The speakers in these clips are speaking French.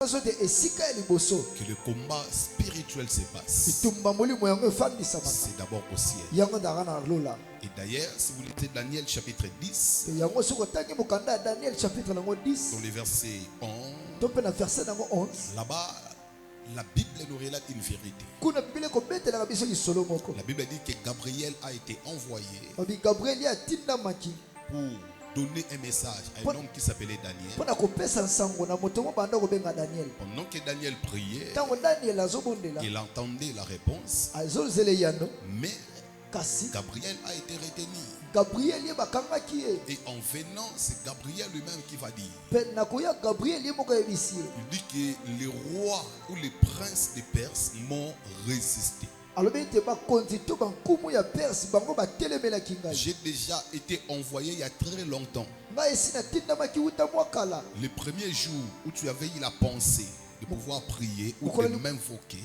que le combat spirituel se passe. C'est d'abord au ciel. Et d'ailleurs, si vous lisez Daniel chapitre 10, dans le verset 11, là-bas, la Bible nous relate une vérité. La Bible dit que Gabriel a été envoyé pour donner un message à un homme qui s'appelait Daniel. Pendant que Daniel priait, il entendait la réponse, mais Gabriel a été retenu. Et en venant, c'est Gabriel lui-même qui va dire. Il dit que les rois ou les princes des Perses m'ont résisté. J'ai déjà été envoyé il y a très longtemps. Le premier jour où tu avais eu la pensée de pouvoir prier ou de m'invoquer,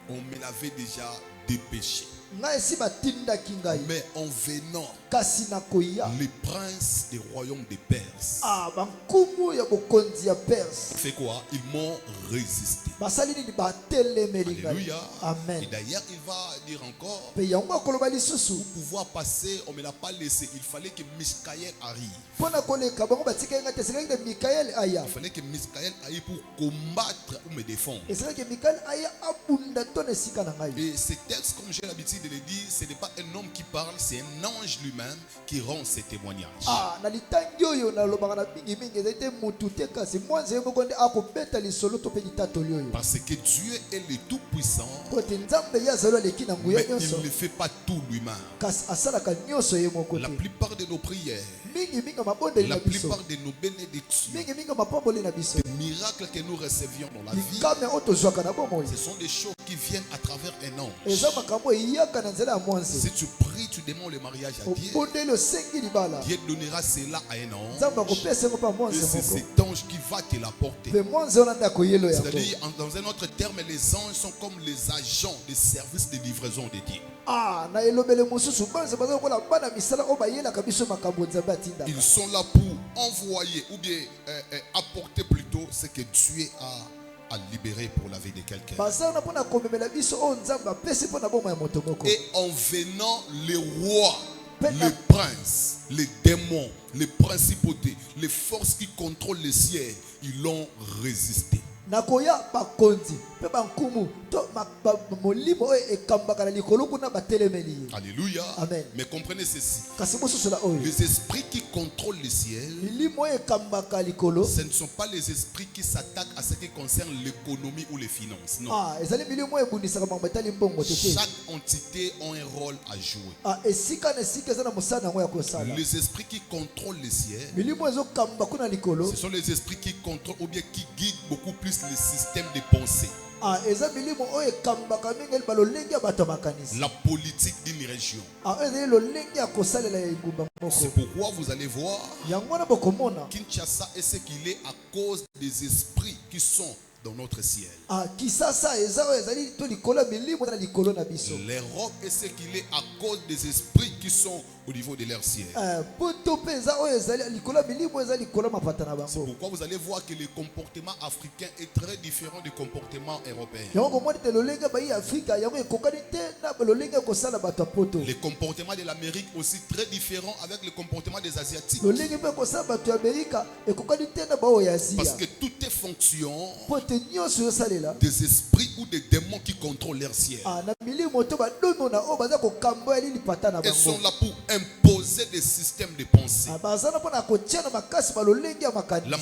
on me l'avait déjà dépêché. Mais en venant, les princes des royaumes des Perses, fait quoi? Ils m'ont résisté. Alléluia. Amen. Et d'ailleurs, il va dire encore, pour pouvoir passer, on ne me l'a pas laissé. Il fallait que Michaël arrive. Il fallait que Michaël aille pour combattre ou me défendre. Et ce texte, comme j'ai l'habitude de le dire, ce n'est pas un homme qui parle, c'est un ange lui-même qui rend ses témoignages. Parce que Dieu est le Tout-Puissant, mais il ne fait pas tout lui-même. La plupart de nos prières, la plupart de nos bénédictions, les miracles que nous recevions dans la vie, ce sont des choses qui viennent à travers un ange. Si tu pries, tu demandes le mariage à Dieu, Dieu donnera cela à un ange. Et c'est cet ange qui va te l'apporter. C'est-à-dire, dans un autre terme, les anges sont comme les agents des services de livraison de Dieu. Ils sont là pour envoyer ou bien apporter plutôt ce que Dieu a libéré pour la vie de quelqu'un. Et en venant, les rois, les princes, les démons, les principautés, les forces qui contrôlent les cieux, ils l'ont résisté. Alléluia. Amen. Mais comprenez ceci. Les esprits qui contrôlent les ciels, ce ne sont pas les esprits qui s'attaquent à ce qui concerne l'économie ou les finances. Non. Chaque entité a un rôle à jouer. Les esprits qui contrôlent les ciels, ce sont les esprits qui contrôlent ou bien qui guident beaucoup plus le système de pensée. La politique d'une région. C'est pourquoi vous allez voir Kinshasa est ce qu'il est à cause des esprits qui sont dans notre ciel. L'Europe est ce qu'il est à cause des esprits qui sont au niveau de leur ciel. C'est pourquoi vous allez voir que le comportement africain est très différent du comportement européen. Le comportement de l'Amérique aussi très différent avec le comportement des Asiatiques. Parce que tout est fonction des esprits ou des démons qui contrôlent leur ciel. Ils sont là pour imposer des systèmes de pensée. La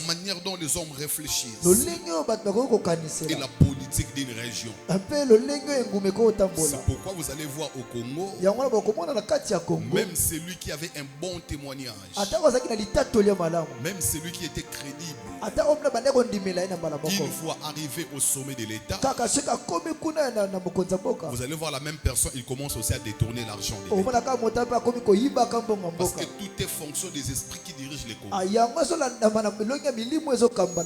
manière dont les hommes réfléchissent et la politique d'une région. C'est pourquoi vous allez voir au Congo, même celui qui avait un bon témoignage, même celui qui était crédible, une fois arrivé au sommet de l'État, vous allez voir la même personne, il commence aussi à détourner l'argent de l'État. Parce que tout est fonction des esprits qui dirigent les Congos.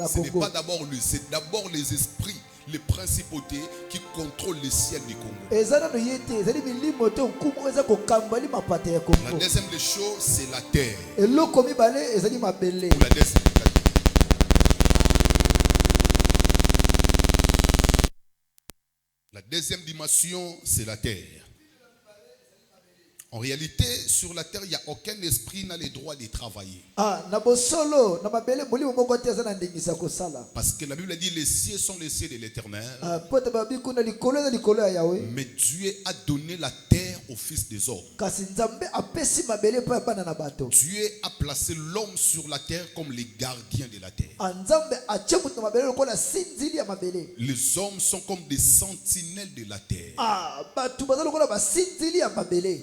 Ce n'est pas d'abord lui, c'est d'abord les esprits les principautés qui contrôlent le ciel du Congo. La deuxième des choses, c'est la terre. La deuxième dimension, c'est la terre. En réalité, sur la terre, il n'y a aucun esprit qui n'a le droit de travailler. Parce que la Bible dit les cieux sont les cieux de l'Éternel. Mais Dieu a donné la terre au fils des hommes. Dieu a placé l'homme sur la terre comme les gardiens de la terre. Les hommes sont comme des sentinelles de la terre.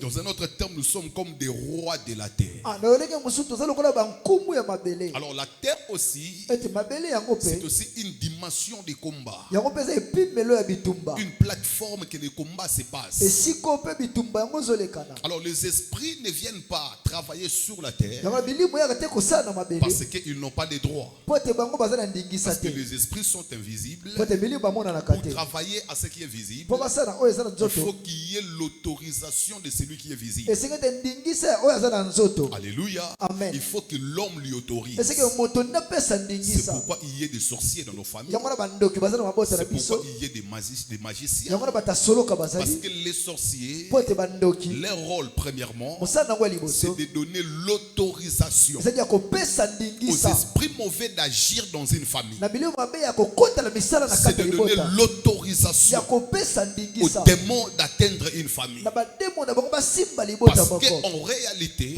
Dans un autre terme, nous sommes comme des rois de la terre. Alors la terre aussi, c'est aussi une dimension de combat. Une plateforme que les combats se passent. Alors les esprits ne viennent pas travailler sur la terre parce qu'ils n'ont pas de droits. Parce que les esprits sont invisibles. Pour travailler à ce qui est visible, il faut qu'il y ait l'autorisation de celui qui est visible. Alléluia. Amen. Il faut que l'homme lui autorise. C'est pourquoi il y ait des sorciers dans nos familles. C'est pourquoi il y ait des magiciens. Parce que les sorciers, leur rôle premièrement, c'est de donner l'autorisation aux esprits mauvais d'agir dans une famille. C'est de donner l'autorisation aux démons d'atteindre une famille. Parce qu'en réalité,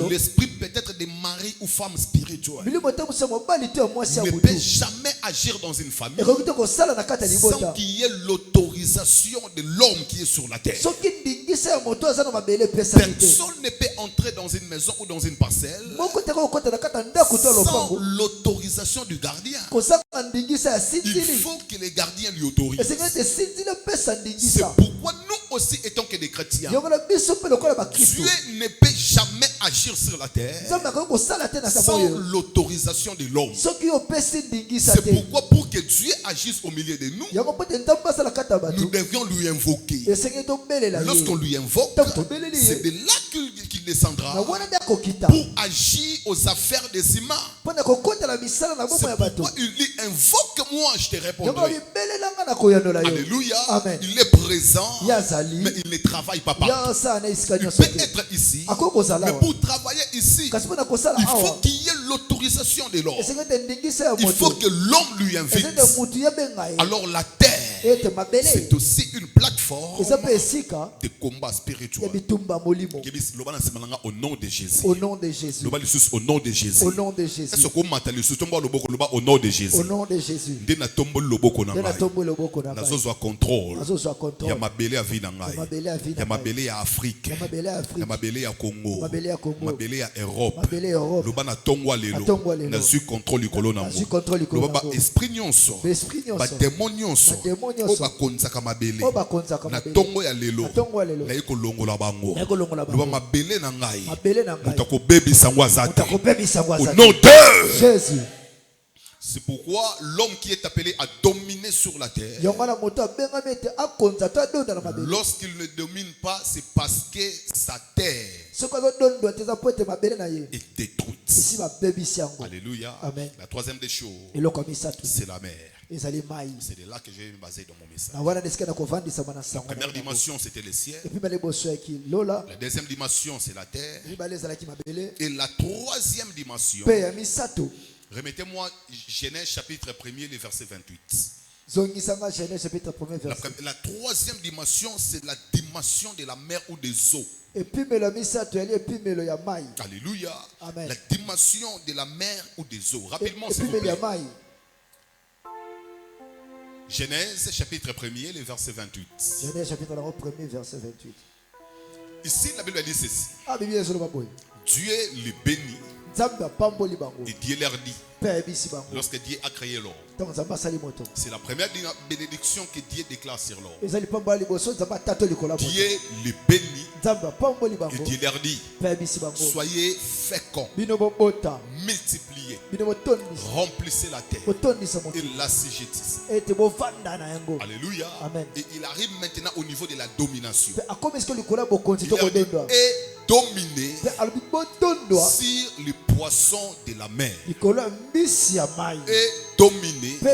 l'esprit peut-être des maris ou femmes spirituelles ne peut jamais agir dans une famille sans qu'il y ait l'autorisation de l'homme qui est sur la terre. Personne ne peut entrer dans une maison ou dans une parcelle sans l'autorisation du gardien. Il faut que les gardiens lui autorisent. C'est pourquoi nous aussi, étant que des chrétiens, Dieu ne peut jamais agir sur la terre sans l'autorisation de l'homme. C'est pourquoi pour que Dieu agisse au milieu de nous, nous devions lui invoquer. Lorsqu'on lui invoque, c'est de là qu'il descendra pour agir aux affaires des humains. C'est pourquoi il dit invoque-moi, je te répondrai. Alléluia. Amen. Il est présent, mais il ne travaille pas partout. Il peut être ici, mais pour travailler ici, il faut qu'il y ait l'autorisation de l'homme. Il faut que l'homme lui invite. Alors la terre, c'est aussi une plateforme de combat spirituel. Au nom de Jésus. Au nom de Jésus. Au nom de Jésus. Au nom de Jésus. Au nom de Jésus. Au nom de Jésus. Nazozo contrôle. Ya mabele ya vie na ngai. Ya mabele ya Afrique. Ya mabele ya Congo. Mabele ya Europe. Loba na tongwa lelo. Nazu contrôle likolo na mo. Loba ba esprit nyonso. Ba démon nyonso. Oba konzaka mabele. Na tongo ya lelo. Na yeko longola bango. Loba mabele na ngai. Mutako bebi sangwa zate. Au nom de Jésus. C'est pourquoi l'homme qui est appelé à dominer sur la terre, lorsqu'il ne domine pas, c'est parce que sa terre est détruite. Alléluia. Amen. La troisième des choses, c'est la mer. C'est de là que j'ai basé dans mon message. La première dimension, c'était le ciel. La deuxième dimension, c'est la terre. Et la troisième dimension, remettez-moi Genèse chapitre 1er, le verset 28. La troisième dimension, c'est la dimension de la mer ou des eaux. Alléluia. Amen. La dimension de la mer ou des eaux. Rapidement, s'il vous plaît. Genèse chapitre 1er, le verset 28. Genèse chapitre 1er, verset 28. Ici, la Bible dit ceci. Dieu les bénit. Et Dieu leur dit, lorsque Dieu a créé l'homme, c'est la première bénédiction que Dieu déclare sur l'homme. Dieu les bénit et Dieu leur dit, soyez féconds, multipliez multipliez, remplissez la terre et l'assujettissez. Alléluia. Amen. Et il arrive maintenant au niveau de la domination. Et dominer sur les poissons de la mer. Et dominer sur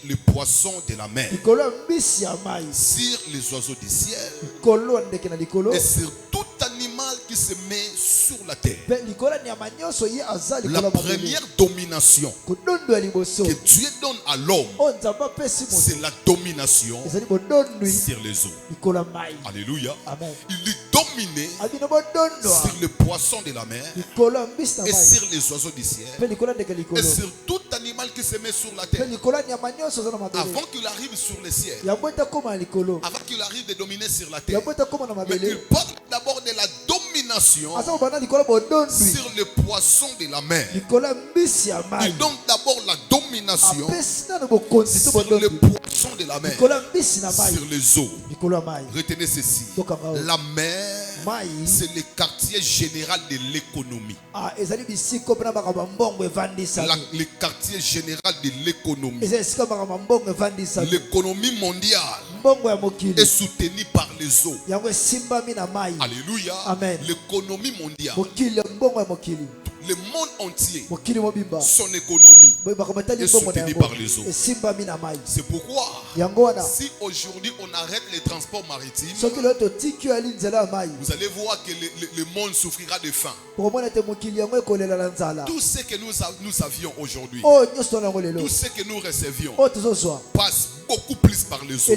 les poissons de la mer, sur les oiseaux du ciel et sur tout animal qui se met sur la terre. La première domination que Dieu donne à l'homme, c'est la domination sur les eaux. Alléluia. Il lui dominer sur les poissons de la mer et sur les oiseaux du ciel et sur tout animal qui se met sur la terre. Avant qu'il arrive sur le ciel, avant qu'il arrive de dominer sur la terre, mais il parle d'abord de la domination sur les poissons de la mer. Il donne d'abord la domination sur les poissons de la mer, sur les eaux. Retenez ceci. La mer, c'est le quartier général de l'économie. Le quartier général de l'économie. L'économie mondiale est soutenue par les eaux. Alléluia. L'économie mondiale, le monde entier, son économie est soutenue par les eaux. C'est pourquoi si aujourd'hui on arrête les transports maritimes, vous allez voir que le monde souffrira de faim. Tout ce que nous avions aujourd'hui, tout ce que nous recevions passe beaucoup plus par les eaux. Ce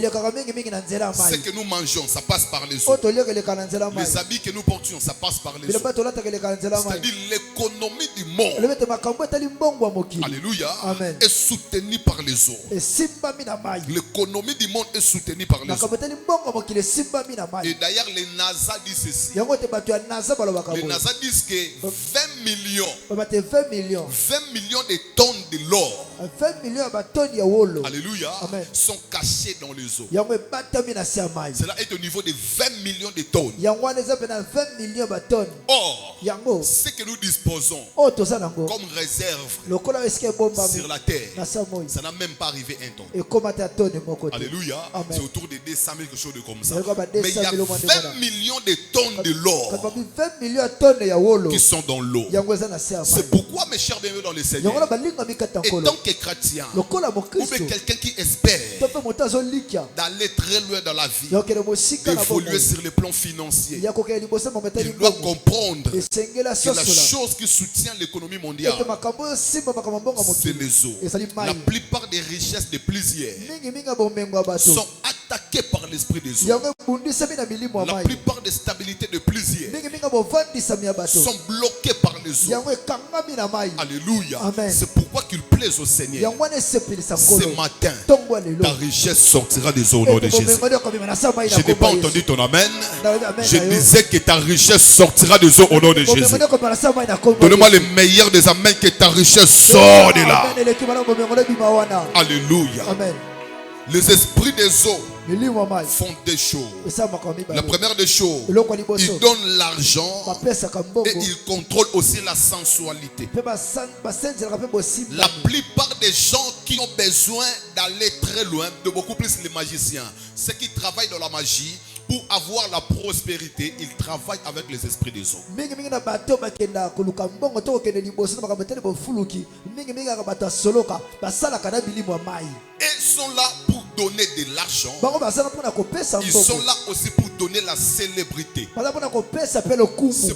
que nous mangeons, ça passe par les eaux. Les habits que nous portions, ça passe par les eaux. C'est-à-dire l'économie du monde, alléluia, est soutenue par les eaux. L'économie du monde est soutenue par les eaux. Et d'ailleurs, les NASA disent ceci. Les NASA disent que 20 millions de tonnes de l'or, alléluia, sont cachés dans les eaux. Cela est au niveau de 20 millions de tonnes. Or, ce que nous disposons comme réserve sur la terre, ça n'a même pas arrivé un tonne. Alléluia. C'est autour de 200 000, quelque chose de comme ça. Mais il y a 20 millions de tonnes de l'or qui sont dans l'eau. C'est pourquoi, mes chers bien-aimés dans le Seigneur, étant que chrétien ou bien quelqu'un qui espère d'aller très loin dans la vie, d'évoluer sur le plan financier, il doit comprendre que la chose qui soutient l'économie mondiale, c'est les eaux. La plupart des richesses de plusieurs sont attaquées par l'esprit des eaux. La plupart des stabilités de plusieurs sont bloquées par les eaux. Alléluia. C'est pourquoi qu'il plaise au Seigneur. Ce matin, ta richesse sortira des eaux au nom de Jésus. Je n'ai pas entendu ton amen. Je disais que ta richesse sortira des eaux au nom de Jésus. Donne-moi le meilleur des amens, que ta richesse sort de là. Alléluia. Les esprits des eaux font des choses. La première des choses, ils donnent l'argent et ils contrôlent aussi la sensualité. La plupart des gens qui ont besoin d'aller très loin, de beaucoup plus les magiciens, ceux qui travaillent dans la magie, pour avoir la prospérité, ils travaillent avec les esprits des eaux. Ils sont là pour donner de l'argent. Ils sont là aussi pour donner la célébrité. C'est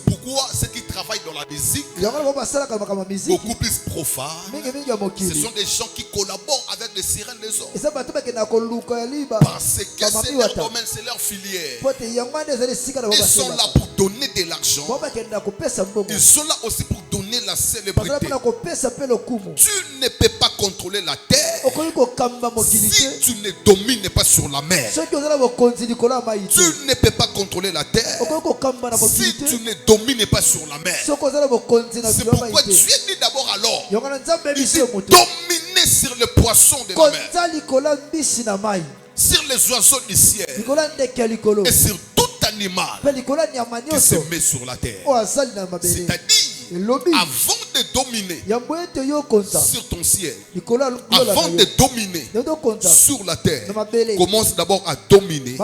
pourquoi ceux qui travaillent dans la musique, beaucoup plus profanes, ce sont des gens qui collaborent avec les sirènes des eaux. Parce que c'est leur domaine, c'est leur filière. Ils sont là pour donner de l'argent. Ils sont là aussi pour donner la célébrité. Tu ne peux pas contrôler la terre si tu ne domines pas sur la mer. Tu ne peux pas contrôler la terre si tu ne domines pas sur la mer. C'est pourquoi Dieu dit d'abord alors, il dit dominer sur les poissons de la mer, sur les oiseaux du ciel et sur tout animal qui se met sur la terre. C'est-à-dire avant de dominer sur ton ciel, avant de dominer sur la terre, commence d'abord à dominer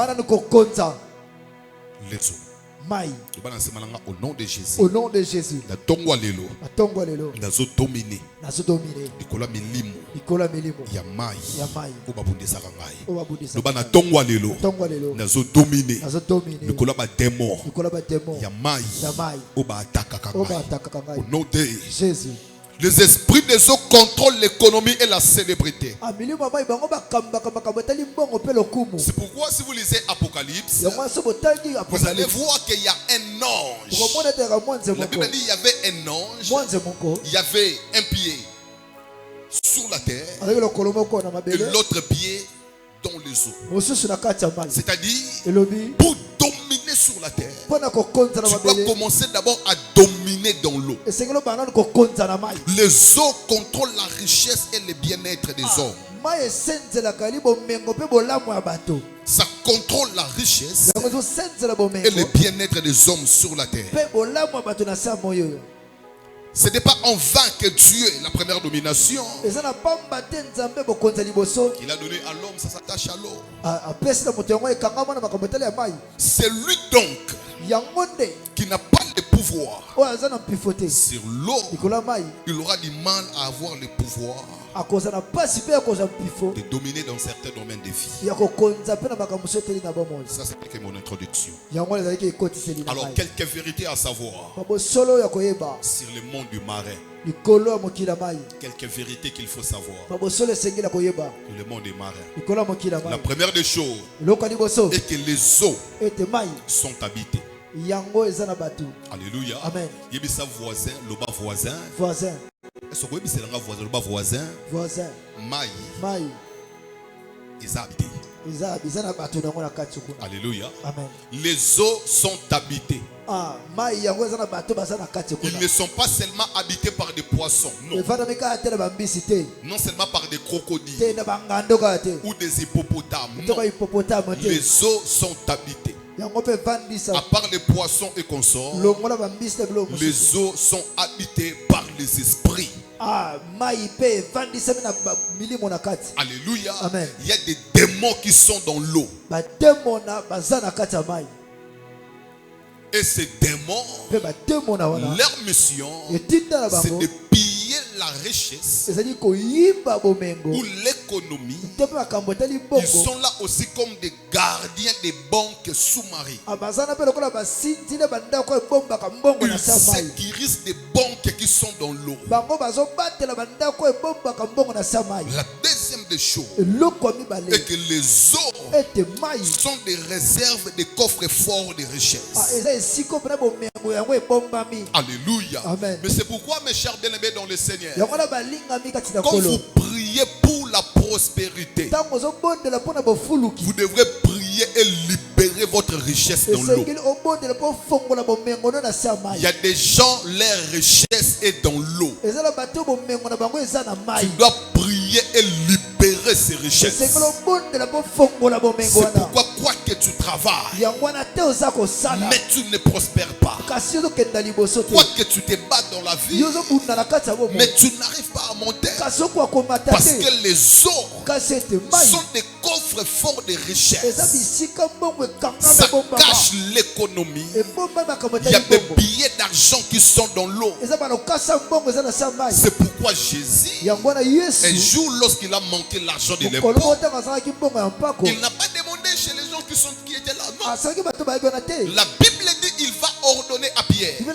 les eaux. Au nom de Jésus. Au nom de Jésus. Nazo dominer. Nikola milimu. Yamai. Obabundisa kangai. Lobana tongwa lelo. Nazo dominer. Nikola ba démon. Yamai. Oba ataka kangai. Au nom de Jésus. Les esprits des eaux contrôlent l'économie et la célébrité. C'est pourquoi si vous lisez Apocalypse, vous allez voir qu'il y a un ange. La Bible dit qu'il y avait un ange, il y avait un pied sur la terre et l'autre pied dans les eaux. C'est-à-dire, pour dominer sur la terre, tu dois commencer d'abord à dominer dans l'eau. Les eaux contrôlent la richesse et le bien-être des hommes. Ça contrôle la richesse et le bien-être des hommes sur la terre. Ce n'est pas en vain que Dieu est la première domination. Il a donné à l'homme, ça s'attache à l'eau. C'est lui donc qui n'a pas le pouvoir sur l'eau. Il aura du mal à avoir le pouvoir de dominer dans certains domaines de vie. Ça, c'est mon introduction. Alors, quelques vérités à savoir sur le monde du marin. Quelques vérités qu'il faut savoir sur le monde des marins. La première des choses est que les eaux sont habitées. Alléluia. Amen. Yebisa voisin, loba voisin. Est-ce que c'est le voisin? Voisin. Maï. Ils habitent. Alléluia. Amen. Les eaux sont habitées. Ils ne sont pas seulement habités par des poissons, non. Non seulement par des crocodiles ou des hippopotames, non. Les eaux sont habitées. À part les poissons et consorts, les eaux sont habitées par les esprits. Alléluia. Amen. Il y a des démons qui sont dans l'eau. Et ces démons, leur mission, c'est de piller la richesse ou l'économie. Ils sont là aussi comme des gardiens des banques sous-marines. Ils sécurisent des banques qui sont dans l'eau. La deuxième des choses est que les eaux sont des réserves, des coffres forts de richesse. Alléluia. Amen. Mais c'est pourquoi, mes chers bien-aimés dans le Seigneur, quand vous priez pour la prospérité, vous devrez prier et libérer votre richesse dans l'eau. Il y a des gens, leur richesse est dans l'eau. Tu dois prier et libérer ces richesses. C'est pourquoi, quoi que tu travailles, mais tu ne prospères pas. Quoi que tu te bats dans la vie, mais tu n'arrives pas à monter. Parce que les eaux sont des coffres forts de richesses. Ça cache l'économie. Il y a des billets d'argent qui sont dans l'eau. C'est pourquoi Jésus, un jour lorsqu'il a manqué l'argent de l'époque, il n'a pas demandé chez les gens qui étaient là. Non. La Bible dit qu'il va ordonner à Pierre. Il va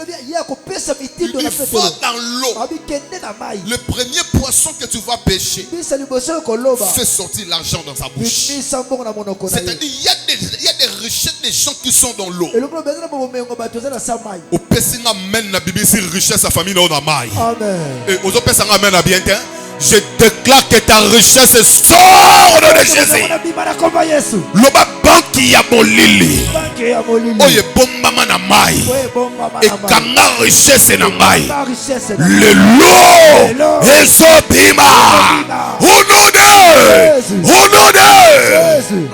dans l'eau. Le premier poisson que tu vas pêcher, fais sortir l'argent dans sa bouche. C'est-à-dire il y a des richesses des gens qui sont dans l'eau. Au pessinga mène la Bible sur richesse sa famille dans la maille. Et aux autres pessinga mène la bien. Je déclare que ta richesse sort au nom de Jésus. Loba banki ya bolili. Oye bomba mana mai. Et kanga richesse na mai. Le lot ezobima. Au nom de Jésus.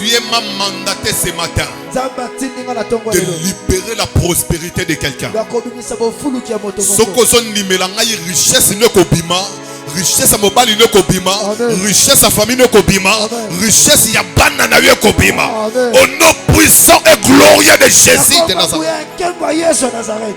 Dieu m'a mandaté ce matin de libérer la prospérité de quelqu'un. Sokozon nimelanga richesse ne kobima, richesse mobali ne kobima, richesse famille ne kobima, richesse ya bana na yo kobima. Au nom puissant et glorieux de Jésus de Nazareth.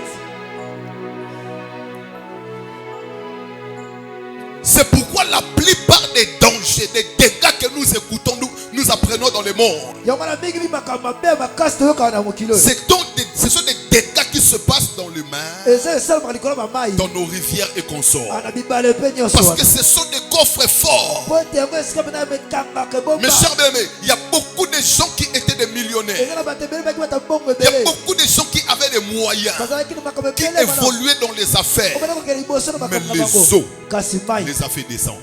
C'est pourquoi la plupart des dangers, des dégâts que nous écoutons, nous apprenons dans le monde. Ce sont des dégâts qui se passent dans le mar, dans nos rivières et consorts. Parce que ce sont des coffres forts. Mes chers bien-aimés, il y a beaucoup de gens qui étaient des millionnaires. Il y a beaucoup de gens qui avaient des moyens, qui évoluaient dans les affaires. Mais les eaux les a fait descendre.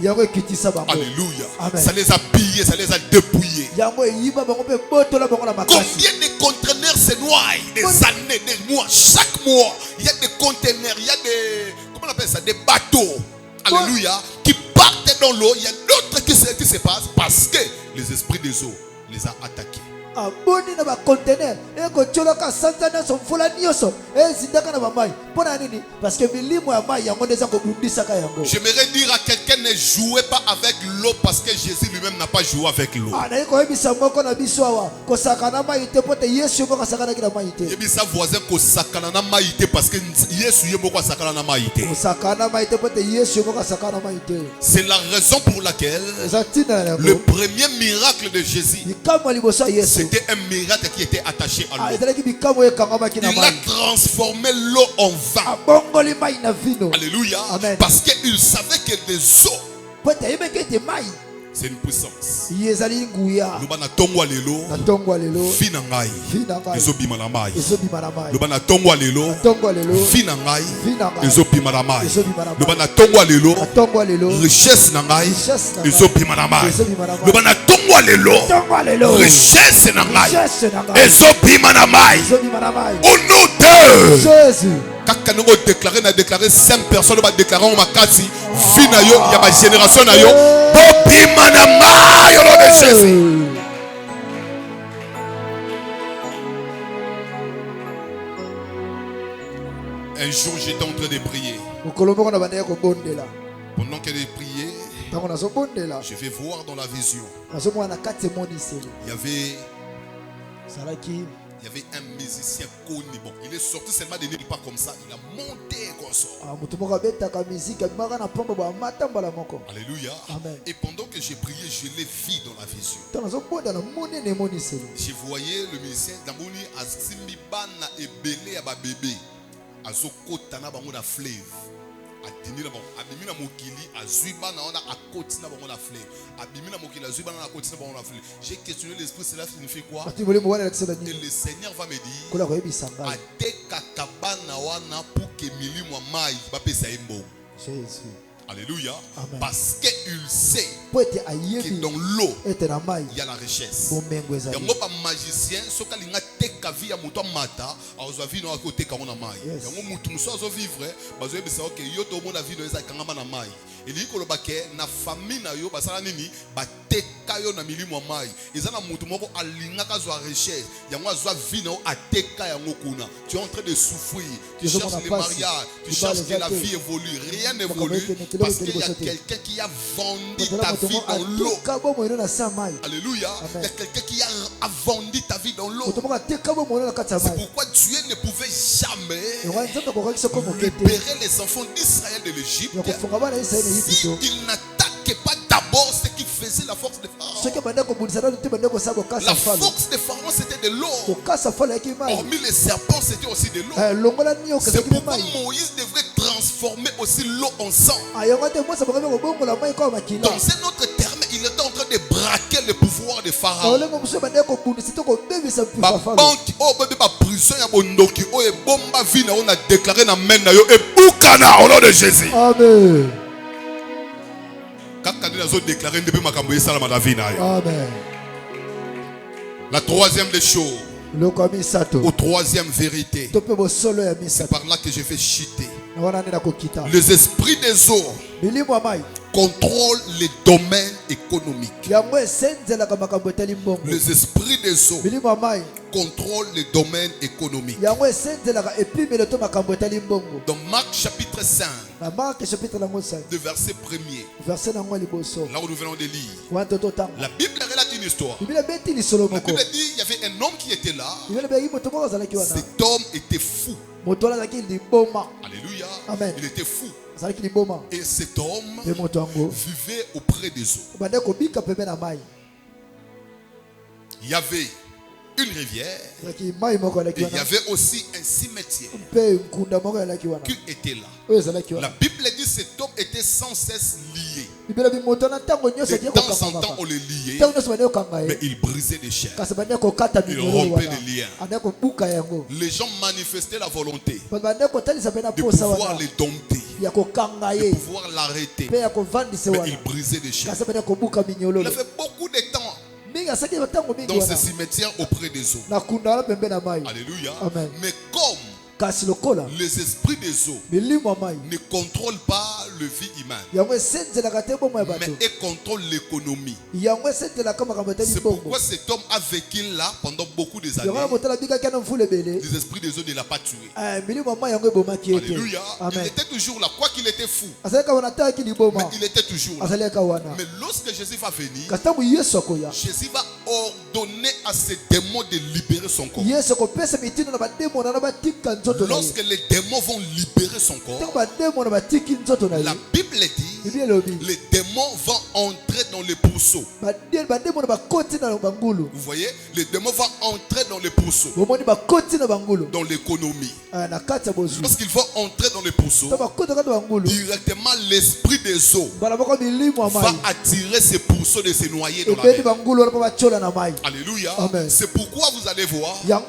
Alléluia. Ça les a pillés, ça les a dépouillés. Combien de conteneurs se noient des années, des mois, chaque mois? Il y a des conteneurs, il y a des, comment on appelle ça, des bateaux, alléluia, qui partent dans l'eau. Il y a d'autres qui se passent parce que les esprits des eaux les a attaqués. J'aimerais dire à quelqu'un, ne jouez pas avec l'eau parce que Jésus lui-même n'a pas joué avec l'eau. Et bien sa voisin ko sakana na maïté parce que Yesu yemo ko sakana na maïté. C'est la raison pour laquelle le premier miracle de Jésus, c'était un miracle qui était attaché à l'eau. Il a transformé l'eau en vin. Alléluia. Parce qu'il savait que des eaux, c'est une puissance. Lubana tongwa lelo, finangai, ezobima na mai. Lubana tongwa lelo, finangai, ezobima na mai. Lubana tongwa lelo, richesse na ngai, ezobima na mai. Lubana tongwa lelo, richesse na ngai, ezobima na mai. Au nom de Jésus. Quand nous avons déclaré 5 personnes, nous avons déclaré en Makati, fina yo, il y a ma génération na yo, bobima na mai, au nom de Jésus. Un jour, j'étais en train de prier. Pendant qu'elle est priée, je vais voir dans la vision. Il y avait un musicien connu. Bon, il est sorti seulement de nulle part comme ça. Il a monté un consort. Alléluia. Amen. Et pendant que j'ai prié, je l'ai vu dans la vision. Je voyais le musicien Damoni Azimibana et Belé à bébé. Azokotana bango na fleuve. Adimina bon, abimina mokili azuibana ona akotina bango na fleuve. Abimina mokili azuibana na akotina bango na fleuve. J'ai questionné l'esprit, cela signifie quoi? Et le Seigneur va me dire ateka kabana wana pour que milimo mai ba pesa embo. Jésus. Alléluia. Amen. Parce qu'il sait que dans l'eau il y a la richesse. Il y a un magicien qui a teka vie à mouton mata, a vie no côté quand on a mai. Il y a un mouton so vivre, bazo ebisa OK yo to mona vie no eza kangama na mai. Eli ko lobake na famille na yo basala nini ba teka yo na milimo mai. Eza na mouton moko alinga ka zo richesse. Yango azwa vie no ateka yango kuna. Tu es en train de souffrir, tu cherches le mariage, tu cherches que la vie évolue, rien n'évolue. Parce qu'il y a quelqu'un qui a vendu ta vie dans l'eau. Alléluia. Il y a quelqu'un qui a vendu ta vie dans l'eau. C'est pourquoi Dieu ne pouvait jamais libérer les enfants d'Israël de l'Égypte s'il n'attaquait pas d'abord ce qui faisait la force de Pharaon. La force de Pharaon c'était de l'eau. Hormis les serpents c'était aussi de l'eau. C'est pourquoi Moïse devrait transformer aussi l'eau en sang. Dans un autre terme, il était en train de braquer le pouvoir de Pharaon. Au nom de Jésus. Amen. La troisième des choses, ou troisième vérité, c'est par là que je vais chuter. Les esprits des eaux contrôlent les domaines économiques. Les esprits des eaux contrôlent les domaines économiques. Dans Marc chapitre 5, de verset 1er, là où nous venons de lire, la Bible relate une histoire. La Bible dit il y avait un homme qui était là. Cet homme était fou. Alléluia. Amen. Il était fou. Et cet homme vivait auprès des eaux. Il y avait une rivière et il y avait aussi un cimetière qui était là. La Bible dit que cet homme était sans cesse lié. De temps en temps on le liait, mais il brisait les chaînes, il rompait les liens. Les gens manifestaient la volonté de pouvoir les dompter, de pouvoir l'arrêter, mais il brisait les chaînes. Il a fait beaucoup de temps dans ce cimetière auprès des eaux. Alléluia. Amen. Mais comme les esprits des eaux ne contrôlent pas le vie humaine, mais ils contrôlent l'économie. C'est pourquoi cet homme a vécu là pendant beaucoup des années. Les esprits des eaux ne l'ont pas tué. Alléluia. Amen. Il était toujours là, quoi qu'il était fou, mais il était toujours là. Mais lorsque Jésus va venir, Jésus va ordonner à ces démons de libérer son corps. Lorsque les démons vont libérer son corps, la Bible dit les démons vont entrer dans les pourceaux. Vous voyez, les démons vont entrer dans les pourceaux, dans l'économie. Lorsqu'ils vont entrer dans les pourceaux, directement l'esprit des eaux va attirer ces pourceaux de se noyer dans la mer. Alléluia. C'est pourquoi vous allez voir, il y a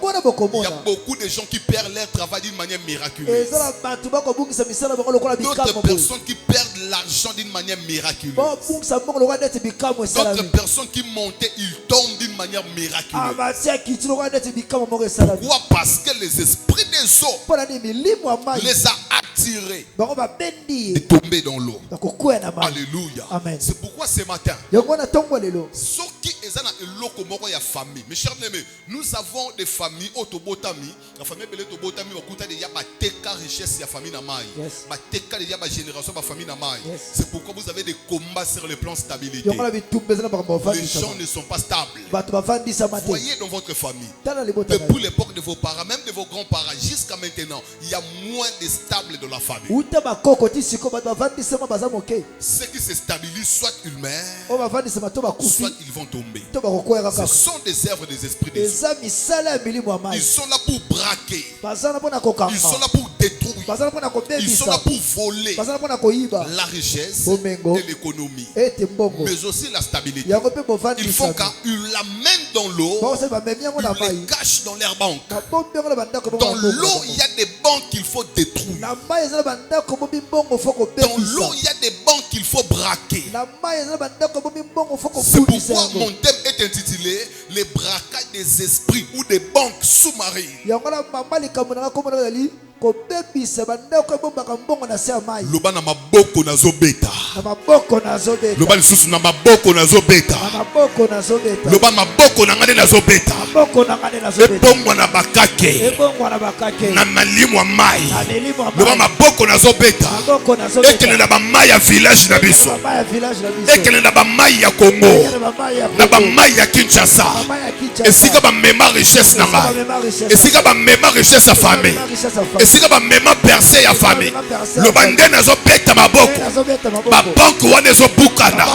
beaucoup de gens qui perdent leur travail d'une manière miraculeuse. D'autres personnes qui perdent l'argent d'une manière miraculeuse. D'autres personnes qui montaient, ils tombent d'une manière miraculeuse. Pourquoi? Parce que les esprits des eaux les a attirés de tomber dans l'eau. Alléluia. C'est pourquoi ce matin, ceux qui sont dans la famille, mes chers amis, nous avons des familles autobotami. La famille belé autobotami, il y a bateka richesse ya famille na mai. Bateka il y a ba génération ba famille na mai. C'est pourquoi vous avez des combats sur le plan stabilité. Les gens ne sont pas stables. Voyez dans votre famille, depuis l'époque de vos parents, même de vos grands-parents, jusqu'à maintenant, il y a moins de stables dans la famille. Ceux qui se stabilisent, soit ils meurent, soit ils vont tomber. Ce sont des œuvres des esprits des eaux. Ils sont là pour braquer. Ils sont là pour détruire. Ils sont là pour voler la richesse et l'économie, mais aussi la stabilité. Ils font qu'ils l'amènent dans l'eau, ils les cachent dans leurs banques. Dans l'eau, il y a des banques qu'il faut détruire. Dans l'eau, il y a des banques qu'il faut braquer. C'est pourquoi mon thème est intitulé les braquages des esprits ou des banques sous-marines. Loba na maboko nazobeta. Loba lisusu na maboko nazobeta. Loba maboko na ngane nazobeta. Ebongo na bakake. Na malimu wa mai. Loba maboko nazobeta. Ekele na ba mai ya village na biso. Ekele na ba mai ya Congo. Na ba mai ya Kinshasa. Esika ba mema richesse na ngai. Esika ba mema richesse ya famille. Esika ba mema percé ya famille. Loba ndena zo beta maboko. Ba banque wana zo bukana.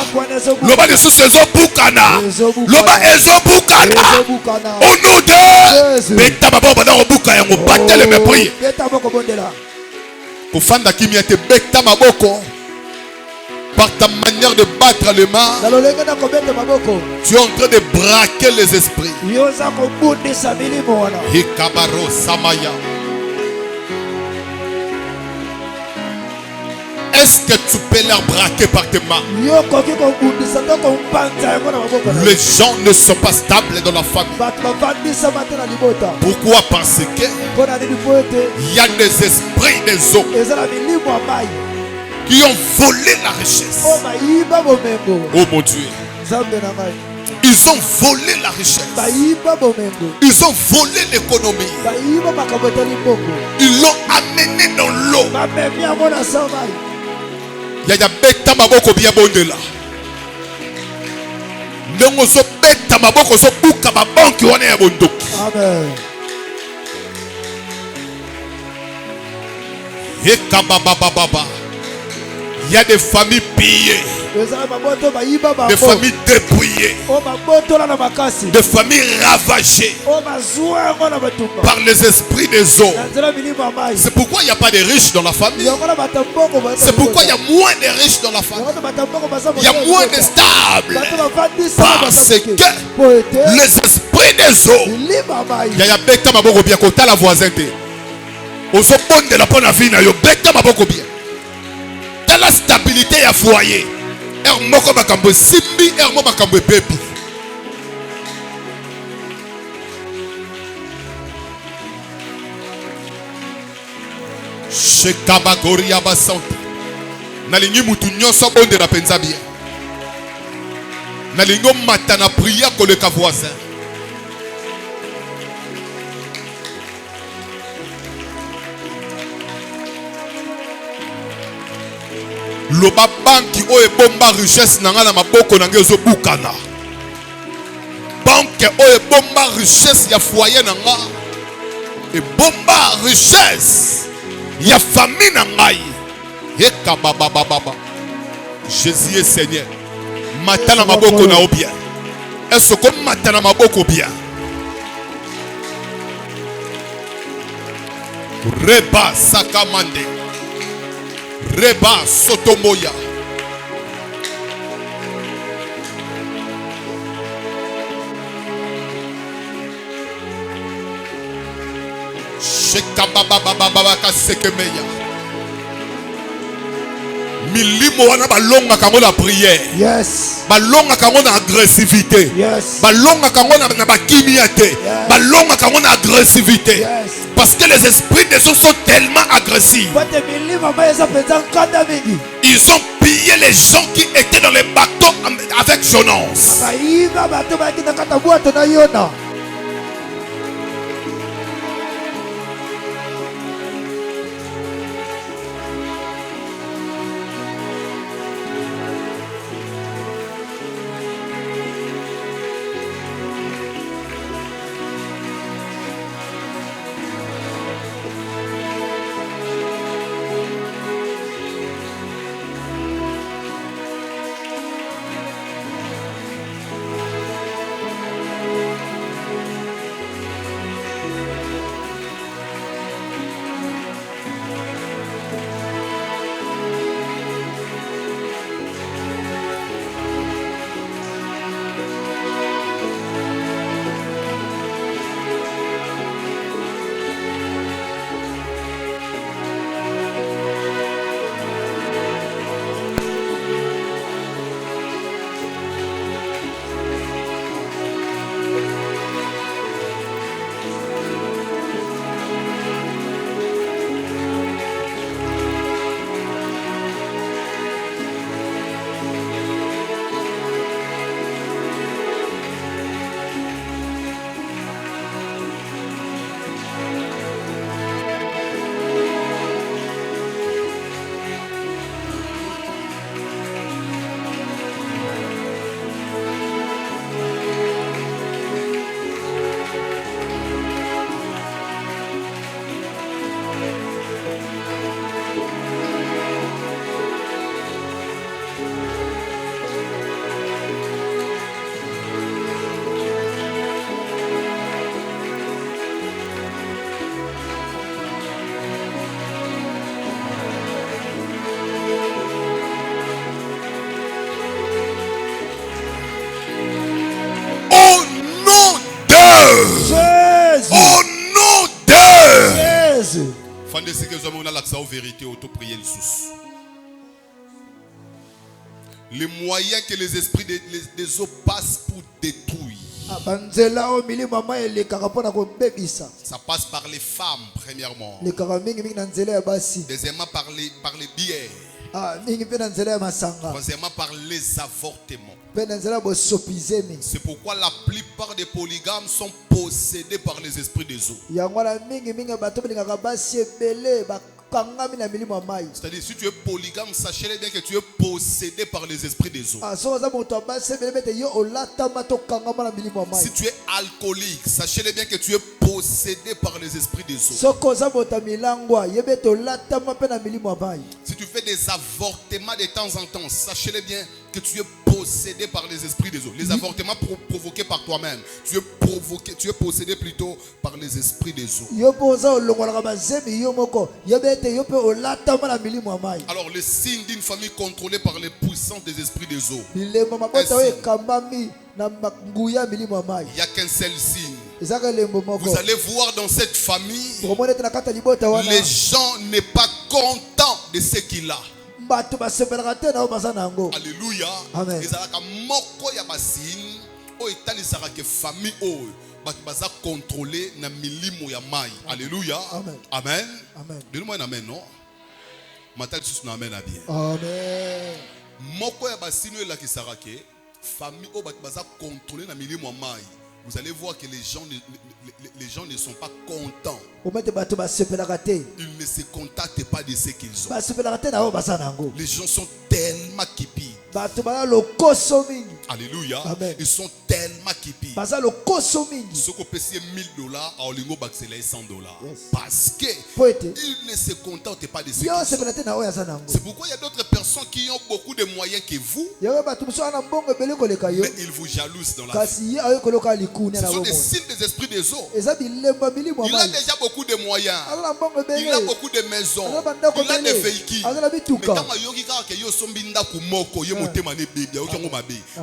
Loba lisusu zo bukana. Loba ezo bukana. Au nom de beta maboko na buka yango batele me prier. Kofanda kimia te beta maboko. Par ta manière de battre les mains, tu es en train de braquer les esprits. Hikabaro Samaya. Est-ce que tu peux leur braquer par tes mains? Les gens ne sont pas stables dans la famille. Pourquoi? Parce que il y a des esprits des eaux qui ont volé la richesse. Oh mon Dieu. Ils ont volé la richesse. Ils ont volé l'économie. Ils l'ont amené dans l'eau. Yaya beta maboko bien bondela. Ndongo so beta maboko so buka ba banki wana ya bondoki. Amen. Il y a des familles pillées, des familles dépouillées, des familles ravagées par les esprits des eaux. C'est pourquoi il n'y a pas de riches dans la famille. C'est pourquoi il y a moins de riches dans la famille. Il y a moins de stables. Parce que les esprits des eaux, il y a bêta maboko bien kota la voisinité. On se pond de la bonne vie na yo bêta maboko bien. Dans la stabilité à foyer. Moko makambo simbi, moko makambo bebi. Shekabagori abasante. Nalingi mutu nyonso bonde la penza bien. Nalingo matana priya koleka voisin. Loba banki o ebomba richesse nanga na maboko nange ozo bukana. Banque o ebomba richesse ya foyer nanga. Ebomba richesse ya famille nangai. Eka baba baba. Jésus est Seigneur. Matana maboko na obia. Est-ce que matana maboko bien? Reba sakamande. Reba sotomoya. Shekababa kasekemeya. Milimo wana balonga kango la prière. Yes. Balonga kango na agressivité. Yes. Balonga kango na bakimiate. Balonga kango na agressivité. Yes. Parce que les esprits des eaux sont tellement agressifs. Ils ont pillé les gens qui étaient dans les bateaux avec Jonas. Les moyens que les esprits des eaux passent pour détruire. Ça passe par les femmes, premièrement. Deuxièmement, par les biais. Troisièmement, par les avortements. C'est pourquoi la plupart des polygames sont possédés par les esprits des eaux. C'est-à-dire, si tu es polygame, sachez bien que tu es possédé par les esprits des eaux. Si tu es alcoolique, sachez bien que tu es possédé par les esprits des eaux. Si tu fais des avortements de temps en temps, sachez bien que tu es possédé par les esprits des eaux. Les avortements provoqués par toi-même, tu es possédé plutôt par les esprits des eaux. Alors le signe d'une famille contrôlée par les puissances des esprits des eaux. Il n'y a qu'un seul signe. Vous allez voir dans cette famille, les gens n'est pas contents de ce qu'il a. Alléluia. Amen. Contrôlé na milimo ya mai. Alléluia. Amen. Amen. Donne-moi un amen, non? Matal sous na amen à bien. Amen. Moko ya basino la kisarake famille o baza contrôlé na milimo ya mai. Vous allez voir que les gens ne sont pas contents. Ils ne se contactent pas de ce qu'ils ont. Les gens sont tellement kipi. Alléluia. Amen. Ils sont tellement kipi. Ce qu'on peut $1000 à Olingo Baxela $100. Parce qu'ils ne se contentent pas de ce qu'ils ont. C'est pourquoi il y a d'autres personnes qui ont beaucoup de moyens que vous. Mais ils vous jalousent dans la vie. Ce sont des signes des esprits des eaux. Il a déjà beaucoup de moyens. Il a beaucoup de maisons. Il a des véhicules. Mais quand il y a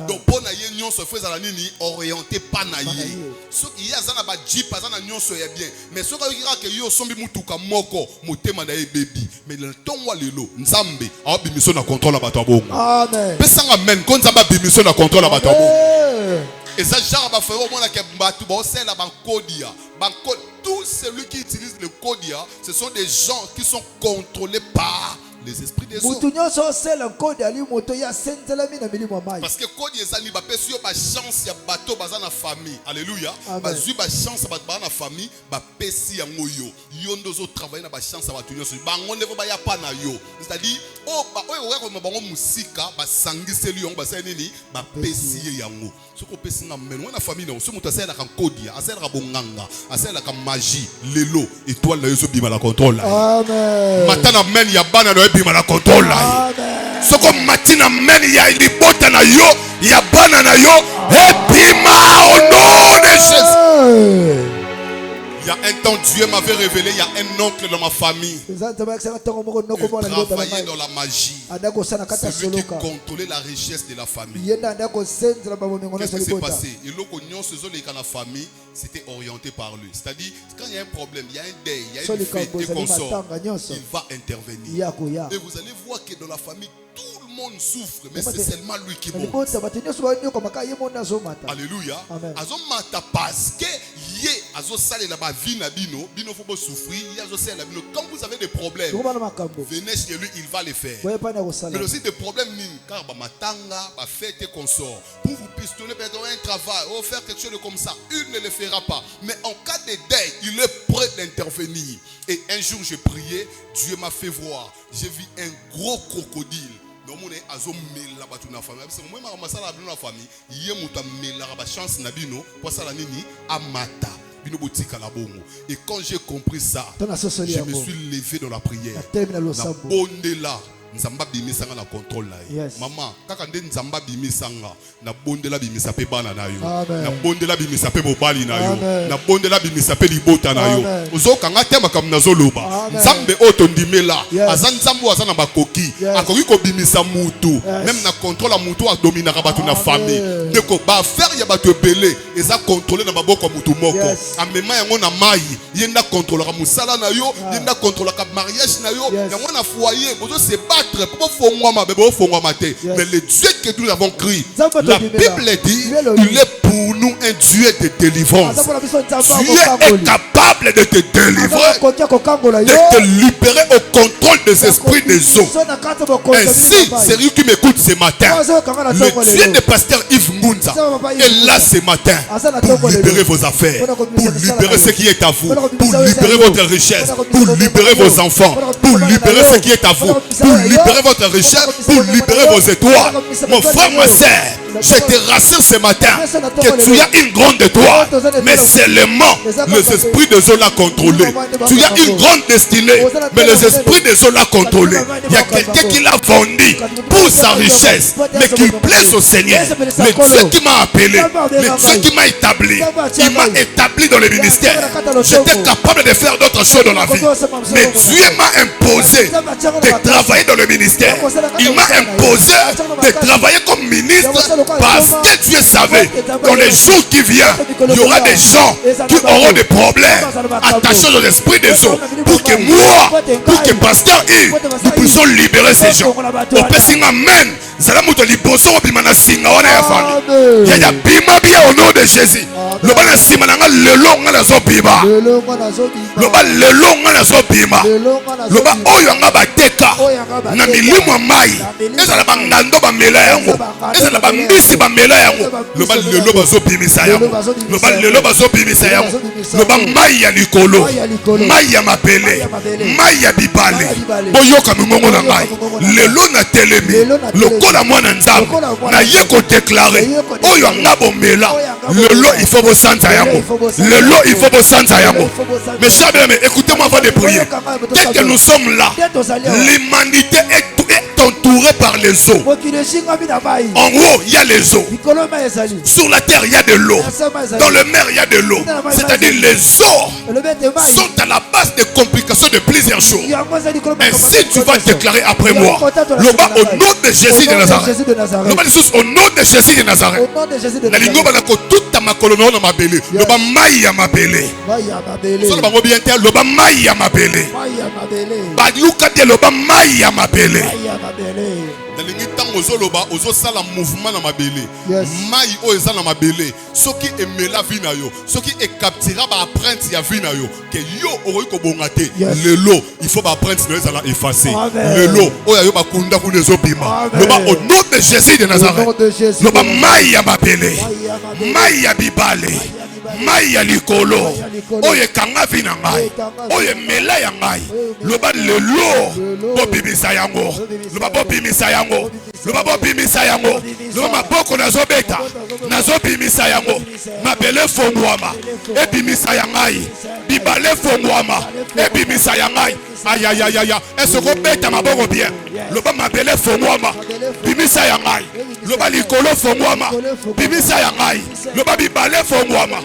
donc pour naïe nyon se fait à nini orienté pas naïe. Ce qui y a zana ba jeep zana nyon se bien. Mais ce qui que yo sombi mutuka moko motema naïe baby. Mais le temps wa lelo nzambe a bimiso na contrôle la bato bongo. Amen. Pesanga amen kon nzamba bimiso na contrôle la bato bongo. Et ça genre ba faire au moins que bato ba c'est la bancodia. Banco tout celui qui utilise le codia, ce sont des gens qui sont contrôlés par les esprits des eaux. Parce que quand ils ont une chance ya bateau baza na famille. Alléluia. Bazu ba chance ba na famille ba pesi ya ngoyo. Yondo zo travailler na ba chance ba tunyo. Bango ne ba ya pa na yo. C'est-à-dire oh ba oyo ko bango musika ba sangiseli yo ba sa nini ba pesi yango. Ce ko pesi na meno na famille na so muto asela kan kodia, asela ka bonganga, asela ka magie, lelo étoile na yo so bima la contrôle. Amen. Matana men ya bana no bima la contrôle. Amen. Ce ko matina men ya libota na yo, ya bana na yo, et bima au nom de Jésus. Il y a un temps, Dieu m'avait révélé, il y a un oncle dans ma famille. Il travaillait dans la magie. C'est lui qui contrôlait la richesse de la famille. Qu'est-ce qui s'est passé? Et la famille, c'était orienté par lui. C'est-à-dire, quand il y a un problème, il y a un deuil, il y a une fête, et qu'on sort, il va intervenir. Et vous allez voir que dans la famille, tout le monde souffre, mais c'est seulement lui qui monte. Alléluia. Azomata parce que quand vous avez des problèmes, venez chez lui, il va les faire. Mais aussi des problèmes, car matanga, fête et consort. Pour vous pistonner, un travail, ou faire quelque chose comme ça, il ne le fera pas. Mais en cas de deuil, il est prêt d'intervenir. Et un jour, j'ai prié, Dieu m'a fait voir. J'ai vu un gros crocodile. Et quand j'ai compris ça, je me suis levé dans la prière. Nzamba bimisanga na contrôle na ye. Maman, kaka nde nzamba bimisanga na bondela bimisa pe bana na yo. Na bondela bimisa pe mobali na yo. Na bondela bimisa pe libota na yo. Ozoka ngate makam na zoloba. Nzambe oto ndimela. Azan nzambo azana bakoki. Akoki ko bimisa mutu. Même na contrôle la mutu a dominer ka batu na famille. Ndeko ba faire ya batu belé. Eza contrôler na baboko mutu moko. Amema yango na mai. Yenda contrôler ka musala na yo. Yenda contrôler ka mariage na yo. Yango na foyer. Bozo se ba battre. Mais le Dieu que nous avons crié, la Bible dit, il est pour nous un Dieu de délivrance. Dieu est capable de te délivrer, de te libérer au contrôle des esprits des eaux. Ainsi, c'est lui qui m'écoute ce matin. Le Dieu de pasteur Yves Mounza est là ce matin pour libérer vos affaires, pour libérer ce qui est à vous, pour libérer votre richesse, pour libérer vos enfants, pour libérer ce qui est à vous, pour libérer votre richesse, pour libérer vos étoiles. Mon frère, ma soeur, je te rassure ce matin que tu as une grande étoile, mais seulement les esprits des eaux l'ont contrôlé. Tu as une grande destinée, mais les esprits des eaux l'ont contrôlé. Il y a quelqu'un qui l'a vendu pour sa richesse, mais qu'il plaise au Seigneur. Le Dieu qui m'a appelé, le Dieu qui m'a établi, il m'a établi dans le ministère. J'étais capable de faire d'autres choses dans la vie, mais Dieu m'a imposé de travailler dans le ministère. Il m'a imposé de travailler comme ministre parce que Dieu savait dans les jours qui viennent, il y aura des gens qui auront des problèmes attachés aux esprits des eaux pour que moi, pour que pasteur Yves, nous puissions libérer ces gens. Au Pessin Amen. Zalamuto liboso bimana singa wana ya famille. Ya bima bien au nom de Jésus. Le bana simananga le long na zo bima. Le ba le long na zo bima. Le ba oyo nga bateka na milimu mai. Ezala bangando ba mela yango. Ezala ba mbisi ba mela yango. Le ba le lo bazo bimisa yango. Le ba le lo bazo bimisa yango. Le ba mai ya likolo. Mai ya mapele. Mai ya bibale. Boyoka mingongo na ngai. Le lo na telemi. Le la moi nzambe na ye ko déclarer oyo ngabo mela le lot il faut bosanza yango le lot il faut bosanza yango. Mes chers amis, écoutez-moi avant de prier. Dès que nous sommes là, l'humanité est entourée par les eaux. En haut il y a les eaux, sur la terre il y a de l'eau, dans le mer il y a de l'eau. C'est-à-dire les eaux sont à la base des complications de plusieurs choses. Ainsi tu vas déclarer après moi le bas au nom de Jésus de Nazareth. Le bas au nom de Jésus de Nazareth. La lingo balako toute ta makolono na mabele. Le bas mai ya mabele. Solo bango bien terre le bas mai ya mabele. Ba luka de le bas mai ya mabele. Nalingi tango zoloba ozo sala mouvement na mabele. Mai o eza na mabele. Soki emela vi na yo, soki ekaptira ba apprenti ya vi na yo, que yo oroyi ko bongate. Le lot, il faut ba apprenti no eza la effacer. Le lot, o ya yo ba kunda ku nezo bima. Le ba au nom de Jésus de Nazareth. Le ba mai ya mabele. Mai ya bibale. Mai ya likolo. Oye kanga vi na ngai. Oye mela ya ngai. Le ba le lot, bo bimisa yango. Le ba bo bimisa yango. Le ba bo bimisa yango. Le ba maboko nazo beta. Nazo bimisa yango. Mabele fongwama. E bimisa ya ngai. Bibale fongwama. E bimisa ya ngai. Aïe aïe aïe aïe. Est-ce qu'on beta maboko bien? Le ba mabele fongwama. Bimisa ya ngai. Le ba likolo fongwama. Bimisa ya ngai. Le ba bibale fongwama.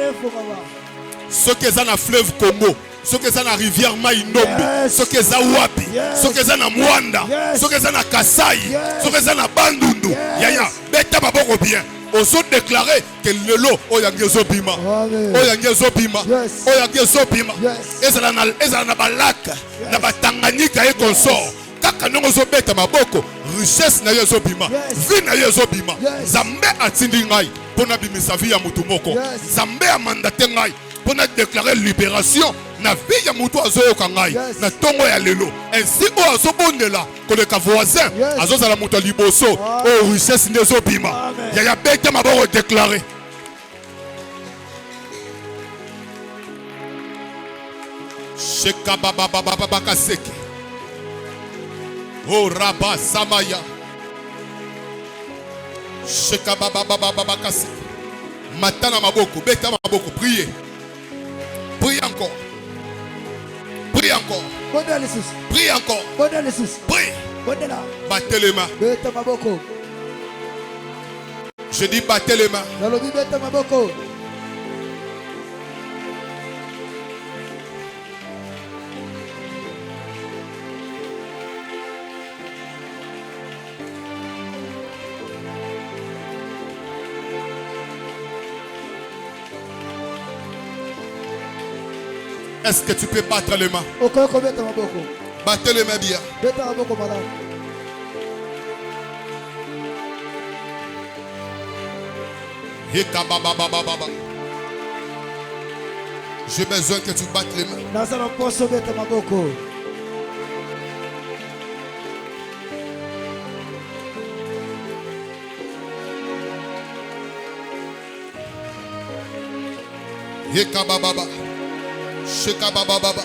Ce qui est dans la fleuve Congo, ce qui est dans la rivière Maïnombe, ce qui est dans Wapi, ce qui est dans Mwanda, ce qui est dans Kasai, ce qui est dans Bandundu. Yaya, beta maboko bien. Oso déclarer que le lot oyangezo bima, oyangezo bima, oyangezo bima. Ezala na balaka, na batanganyika et consort. Kaka nongo zo beta maboko, richesse na yezo bima, vie na yezo bima. Zambe atindi ngai pona bimisa vie ya mutu moko. Zambe a mandaté ngai pona déclarer libération na vie ya mutu azoyoka ngai na tongo ya lelo. Ainsi o azobondela koleka voisin azozala mutu liboso o richesse nezo bima. Ya beta maboko déclarer. Sheka baba baba baba kaseke. Oh Rabba Samaya. Sheka baba baba baba kaseke. Matana maboko, beta maboko, priez. Priez encore. Prie encore. Prie encore. Prie. Battez les mains. Je dis battez les mains. Est-ce que tu peux battre les mains? Battez les mains bien. J'ai besoin que tu battes les mains. Yekabababa, shekabababa,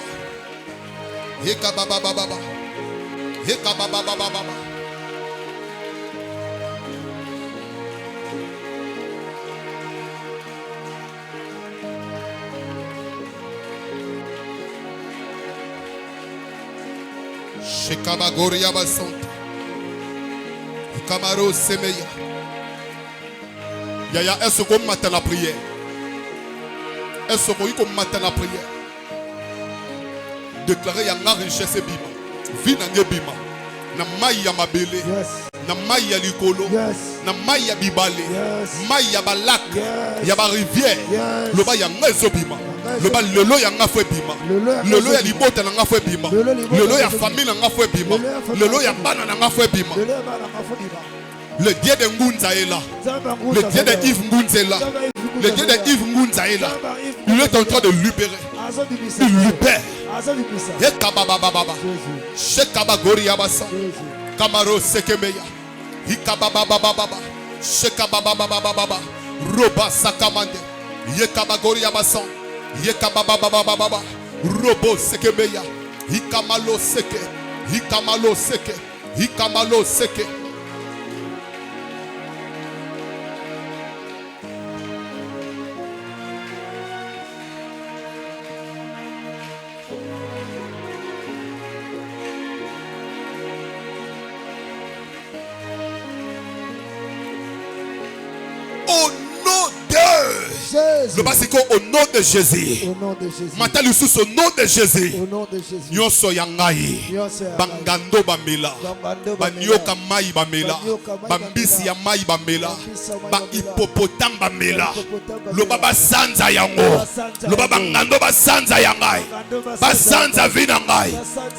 yekabababa, yekabababa. Shekabagoria basante, Kamaro semeya. Yaya, est-ce qu'on matin la prière? Est-ce qu'on matin la prière? Déclarer yanga richesse bima, vie nange bima, na maya mabele, na maya likolo, na maya bibale, maya balak, yaba rivière, le ba yanga zobima. Le bal lolo yanga fwe bima, lolo ya libota nanga fwe bima, lolo ya famille nanga fwe bima, lolo ya bana nanga fwe bima. Le Dieu de Ngunza est là, le Dieu de Yves Ngunza est là, le Dieu de Yves Ngunza est là. Il est en train de libérer, il libère. Yekababababa, Shekabagori yabasa, Kamaro sekemeya, Hikababababa, Shekababababa, Roba sakamande, Yekabagori yabasa. Yekabababababa, robo sekebeya, hikamalo seke, hikamalo seke, hikamalo seke. Le basico au nom de Jésus. Matin le sous au nom de Jésus. Nyoso yangai. Bangando bamela. Banyoka mai bamela. Bambisi ya mai bamela. Ba hippopotame bamela. Le baba sanza yango. Le baba ngando ba sanza yangai. Ba sanza vinangai.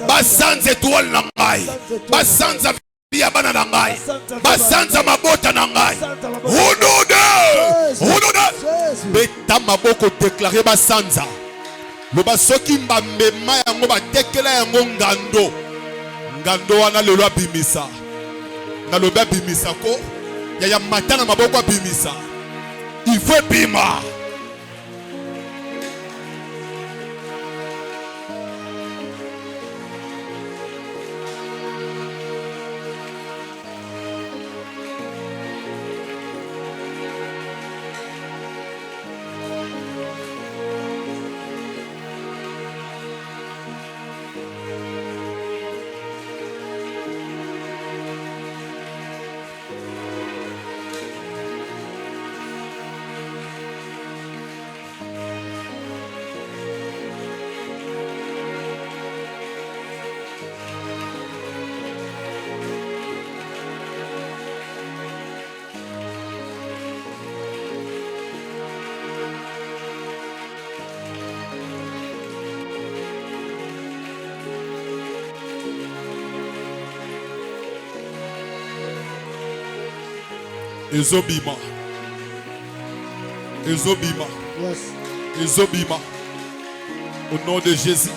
Ba sanza étoile nangai. Ba sanza via bana nangai. Ba sanza mabota nangai. Beta maboko déclaré basanza. Loba soki mbamema yango batekela yango ngando. Ngando wana lelo abimisa. Na loba bimisa ko ya matana maboko abimisa. Il faut bima. Ezobima. Ezobima. Yes. Ezobima. Au nom de Jésus.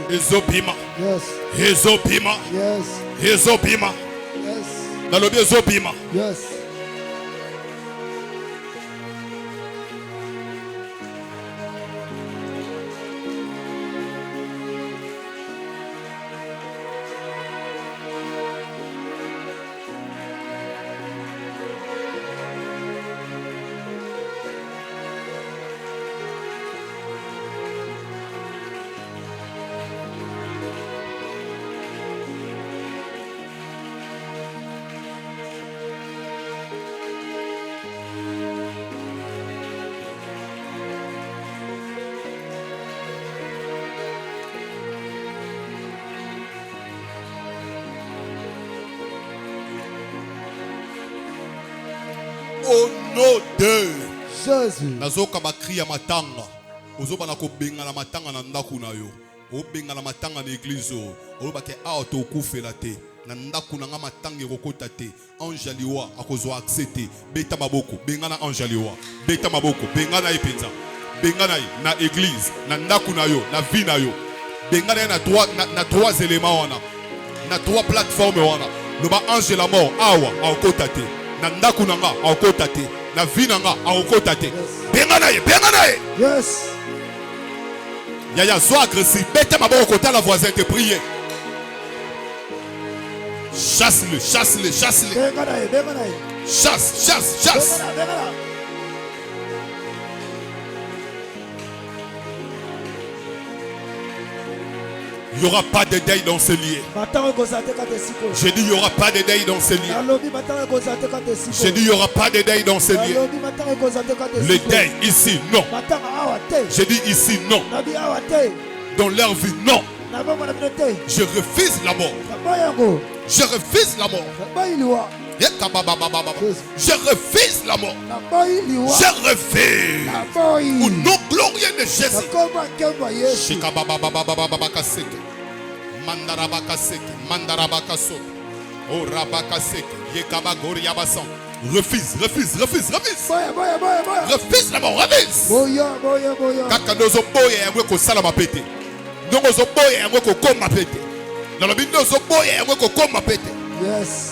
Ezobima. Yes. Ezobima. Yes. Ezobima. Yes. Dans le bien Ezobima. Yes. Au nom de Jésus. Nazoka bakri ya matanga. Ozoba na ko benga na matanga na ndaku na yo. O benga na matanga na église o. O ba ke auto kufela te. nanda kunanga matangi kokota te anjaliwa akozwa accepter beta maboko bengana anjaliwa beta maboko bengana epenza bengana na église na ndaku na yo na vie na yo bengana na trois éléments wana na trois plateformes wana loba ange la mort awa akota te na ndaku nanga akota te na vie nanga akota te bengana ye yes yaya so agressif beta maboko kota la voisin te prier. Chasse-le. Chasse. Il n'y aura pas de deuil dans ce lieu. J'ai dit il n'y aura pas de deuil dans ce lieu. J'ai dit il n'y aura pas de deuil dans ce lieu. Le deuil ici, non. J'ai dit ici, non. Dans leur vie, non. Je refuse la mort. Je refuse la mort. Je refuse la mort. Je refuse. Au nom glorieux de Jésus. Refuse la mort. Yes.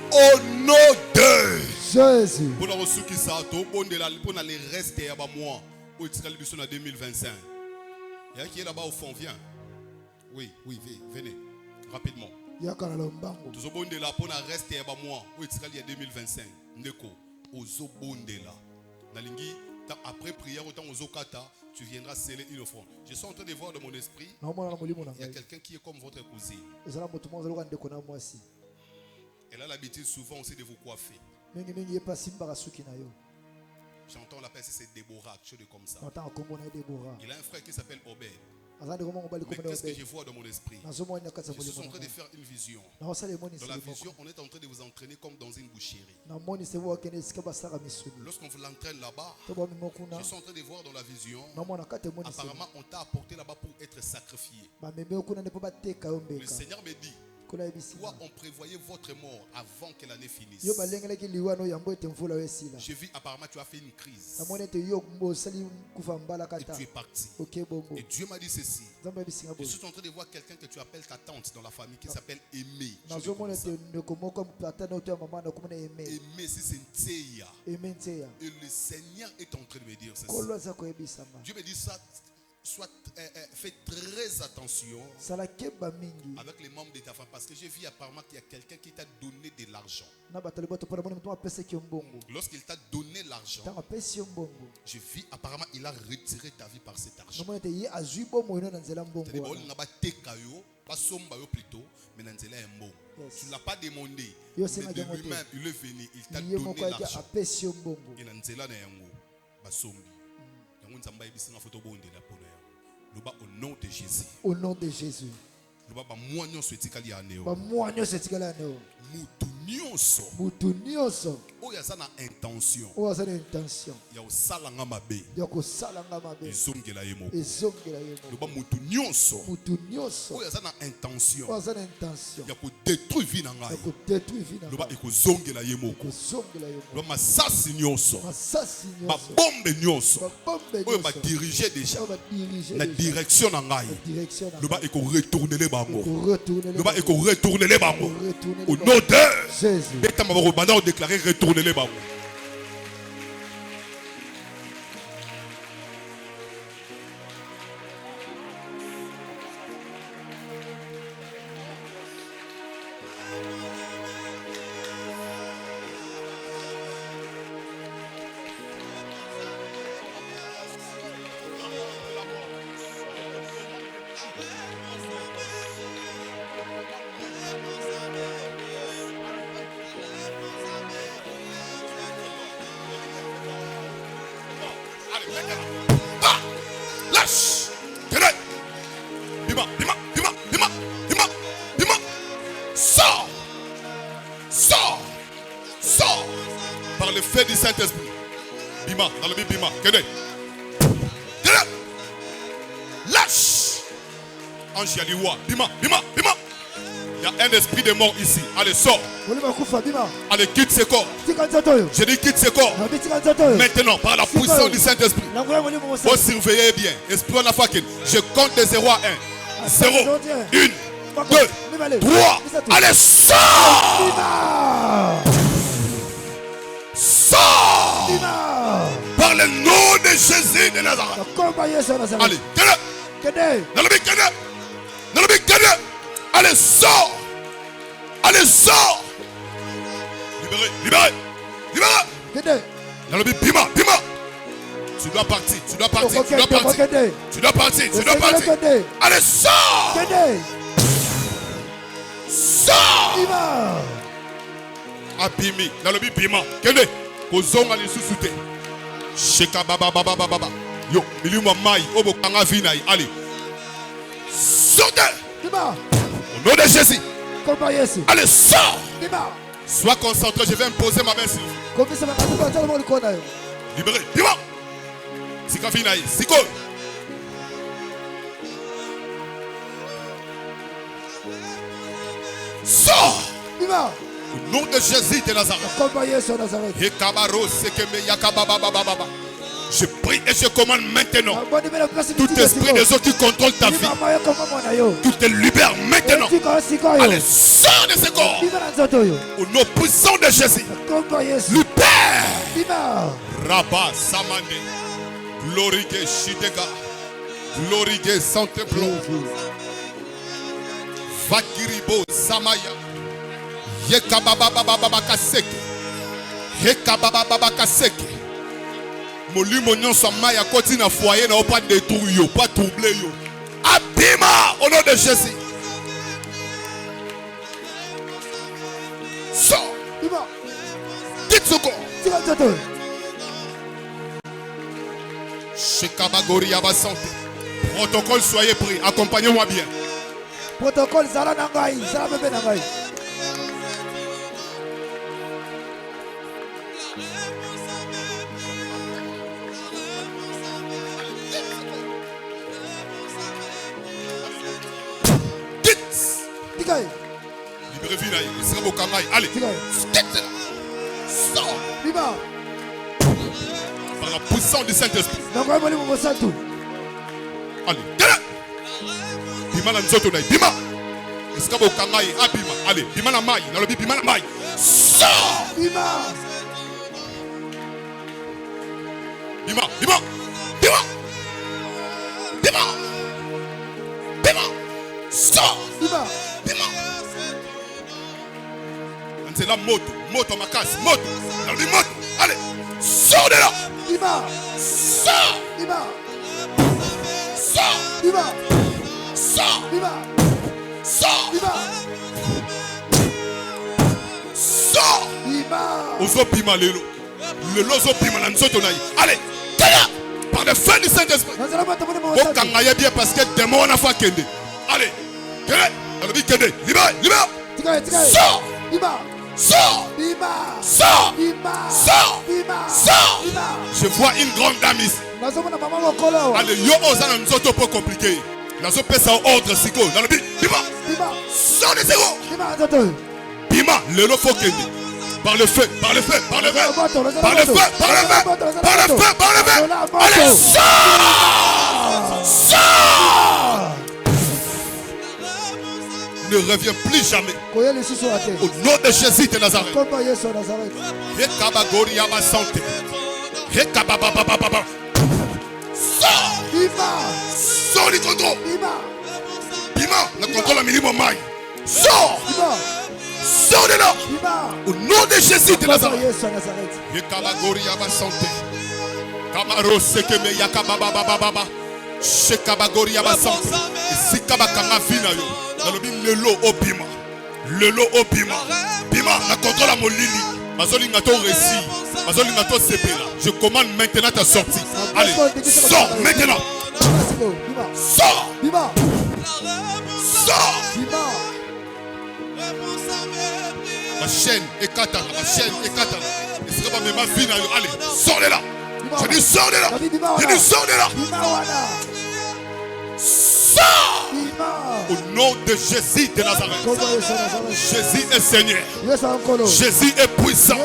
Au nom de Jésus. Pour ceux qui savent, pour les restes à moi, au 2025. Il y a qui est là-bas au fond, viens. Oui, venez rapidement. Tout bon de là pour rester à moi, au 2025. Ndeko, ozo bonde là. Nalingi, après prière autant ozo kata, tu viendras sceller une offrande. Je suis en train de voir dans mon esprit. Il y a quelqu'un qui est comme votre cousine. Elle a l'habitude souvent aussi de vous coiffer. J'entends la personne, c'est Déborah, quelque chose de comme ça. Il a un frère qui s'appelle Obed. Mais qu'est-ce que je vois dans mon esprit? Je suis en train de faire une vision. Dans la vision, on est en train de vous entraîner comme dans une boucherie. Lorsqu'on vous l'entraîne là-bas, je suis en train de voir dans la vision. Apparemment, on t'a apporté là-bas pour être sacrifié. Le Seigneur me dit, toi, on prévoyait votre mort avant que l'année finisse. J'ai vu apparemment tu as fait une crise. Et tu es parti. Et Dieu m'a dit ceci. Je suis en train de voir quelqu'un que tu appelles ta tante dans la famille qui s'appelle Aimé. Aimé, c'est Nteya. Et le Seigneur est en train de me dire ceci. Dieu me dit ça. Fais très attention avec les membres de ta famille parce que j'ai vu apparemment qu'il y a quelqu'un qui t'a donné de l'argent. Lorsqu'il t'a donné l'argent, j'ai vu apparemment il a retiré ta vie par cet argent. Tu ne l'as pas demandé, mais de lui-même il est venu, il t'a donné l'argent. Au nom de Jésus. Au nom de Jésus. Mutu nyonso oyo aza na intention ya kosalanga mabe ezongela ye moko. Loba mutu nyonso oyo aza na intention ya kodétruire vie na ngai loba ekozongela ye moko. Loba masasi nyonso babombe nyonso oyo badirige déjà na direction na ngai loba ekoretournele bango. Loba ekoretournele bango au nom de Jésus. Déclarer retourner les bancs. Ah, lâche. Tenez. Bima. Sors. Par le fait du Saint-Esprit. Bima, dans le Bima. Tenez. Lâche. Ange Yaliwa. Bima. Il y a un esprit de mort ici. Allez, sors. Allez, quitte ce corps. Je dis quitte ce corps. Maintenant, par la puissance du Saint-Esprit. Vous surveillez bien. Esprit en Afakin. Je compte de 0 à 1. 0, 1, 2, 3. Allez, sors. Sors. Par le nom de Jésus de Nazareth. Allez, tenez. Allez, sors. Libérez. Dans le Bima. Tu dois partir. Allez, sors. Abimi. Dans le Bima. Kende. Kozonga les sous-soutés. Sheka baba. Yo, milima mai. Obo kanga vinai. Allez. Sortez. Au nom de Jésus. Allez, sors. Sois concentré, je vais imposer ma main sur vous. Libérez. Bima. Sika finaï. Siko. Sors. Au nom de Jésus de Nazareth. Je prie et je commande maintenant. Tout esprit des autres qui contrôle ta vie, tu te libères maintenant. Allez, sors de ce corps. Au nom puissant de Jésus. Libère. Rabba Samande. Glorige Shidega. Glorige Santeplon. Vakiribo Samaya. Yekababa Kaseke. Molimo nyonso maya koti na foyer na pas détruire yo, pas troubler yo. Abima au nom de Jésus. Sors. Quitte ce corps. Shekabagori Abasante. Protocole, soyez pris. Accompagnez-moi bien. Protocole, Zala Nangai. Zala Bebe Nangai. Libérez Vinaï, il sera au Kangaï. Allez, sors. Par la puissance du Saint-Esprit. Allez, Bima na nzoto na Bima. Il sera au Kangaï. Abima. Allez, Bima na maï. Dans le Bima na maï. Sors. Bima. Sors. Bima. C'est la moto ma casse, moto. Allez, sors de là. Sors. Ozo Bima lelo. Lelo zo Bima na nzoto na yi. Allez, tala. Par le feu du Saint-Esprit. Au Kangaï bien parce que démon on a fait kende. Allez, tala. Dans le but kende. Libère. Sors. Sors. Je vois une grande dame ici. Allez, yo osana nzoto peu compliqué. Nazo pesa ordre siko. Dans le but, Bima. Sors de zéro. Bima, le lo faut kende. Par le feu. Allez, sors. Ne reviens plus jamais. Au nom de Jésus de Nazareth. Sors du contrôle. Bima, le contrôle a mis mon maille. Sors de là. Au nom de Jésus de Nazareth. Le lot au Bima. Bima, la contrôle à mon lili. Ma solinga ton récit. Je commande maintenant ta sortie. Allez, sors maintenant. Sors. Sors. Ma chaîne est katana. Est-ce que ma vie n'a eu? Allez, sors de là. Je dis sors de là. Sors. Au nom de Jésus de Nazareth. Jésus est Seigneur. Jésus est puissant.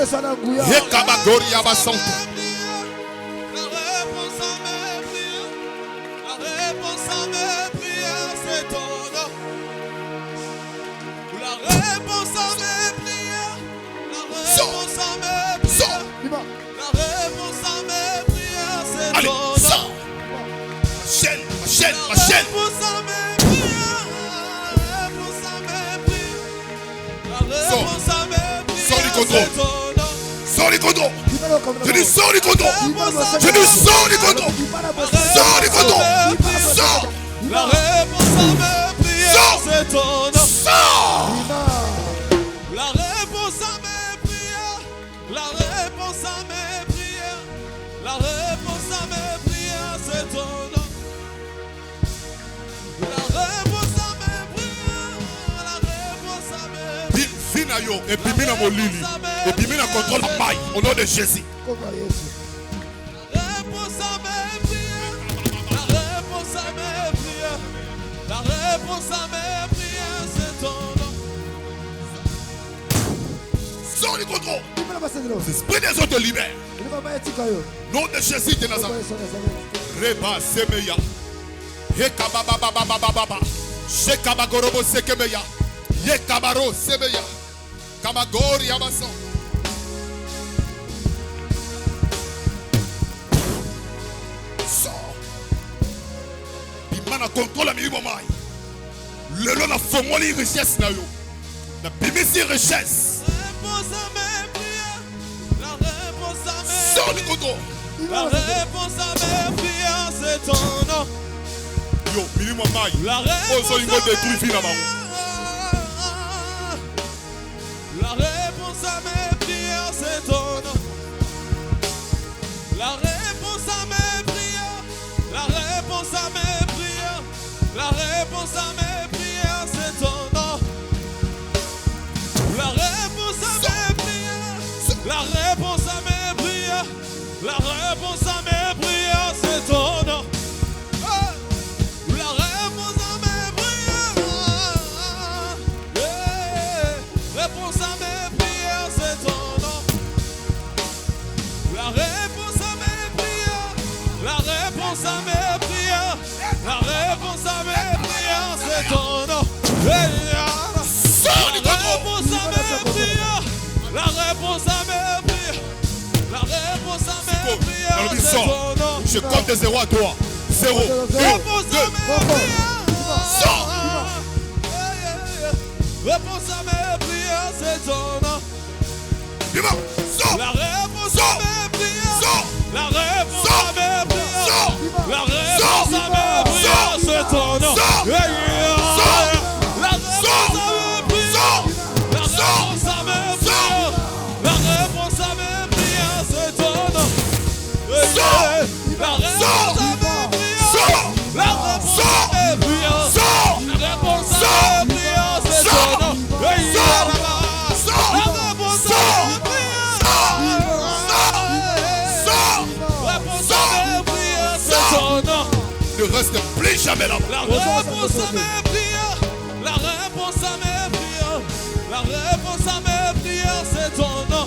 Ma chaîne. Sors du contrôle. Je dis sors du contrôle. Sors. La réponse à mes prières, c'est ton nom. Sors. La réponse à mes prières. La réponse à mes prières. La réponse à mes prières, c'est ton nom. Et puis mina molili. Et puis mina contrôle la maille. Au nom de Jésus. La réponse à mes prières. La réponse à mes prières. La réponse à mes prières, c'est ton nom. Sors du contrôle. L'esprit des autres te libère. Nom de Jésus de Nazareth. Reba semeya. Hekababababababa. Shekabagorobo sekemeya. Yekabaro semeya. Kamagori Abason. Sors. Bimana contrôle la minimum. Le long a formé richesse na yo. Na bimisi richesse. Réponse à mes prières. La réponse à mes. Sors du contrôle. La réponse à mes prières, c'est ton nom. Yo, minimum. La réponse à mes prières. La réponse à mes prières, c'est ton nom. La réponse à mes prières. La réponse à mes prières. La réponse à mes prières, c'est ton nom. La réponse à mes prières. La réponse à mes prières. La réponse à mes prières, c'est ton nom. La réponse à mes prières. Réponse à mes prières, c'est ton nom. La réponse à mes prières. La réponse à mes prières. La réponse à mes prières, c'est ton nom. La réponse à mes prières. La réponse à mes prières. La réponse à mes prières, c'est ton nom. Je compte de 0 à 3. 0. Réponse à mes prières. Sors. Réponse à mes prières, c'est ton nom. Sors. La réponse à mes prières. La réponse à mes prières. La réponse à mes prières, c'est ton nom. La réponse à mes prières. La réponse à mes prières. La réponse à mes prières, c'est ton nom. La réponse à mes prières. La réponse à mes prières. La réponse à mes prières, c'est ton nom. La réponse à mes prières. Réponse à mes prières, c'est ton nom. Ne reste plus jamais là. La réponse à mes prières. La réponse à mes prières. La réponse à mes prières, c'est ton nom.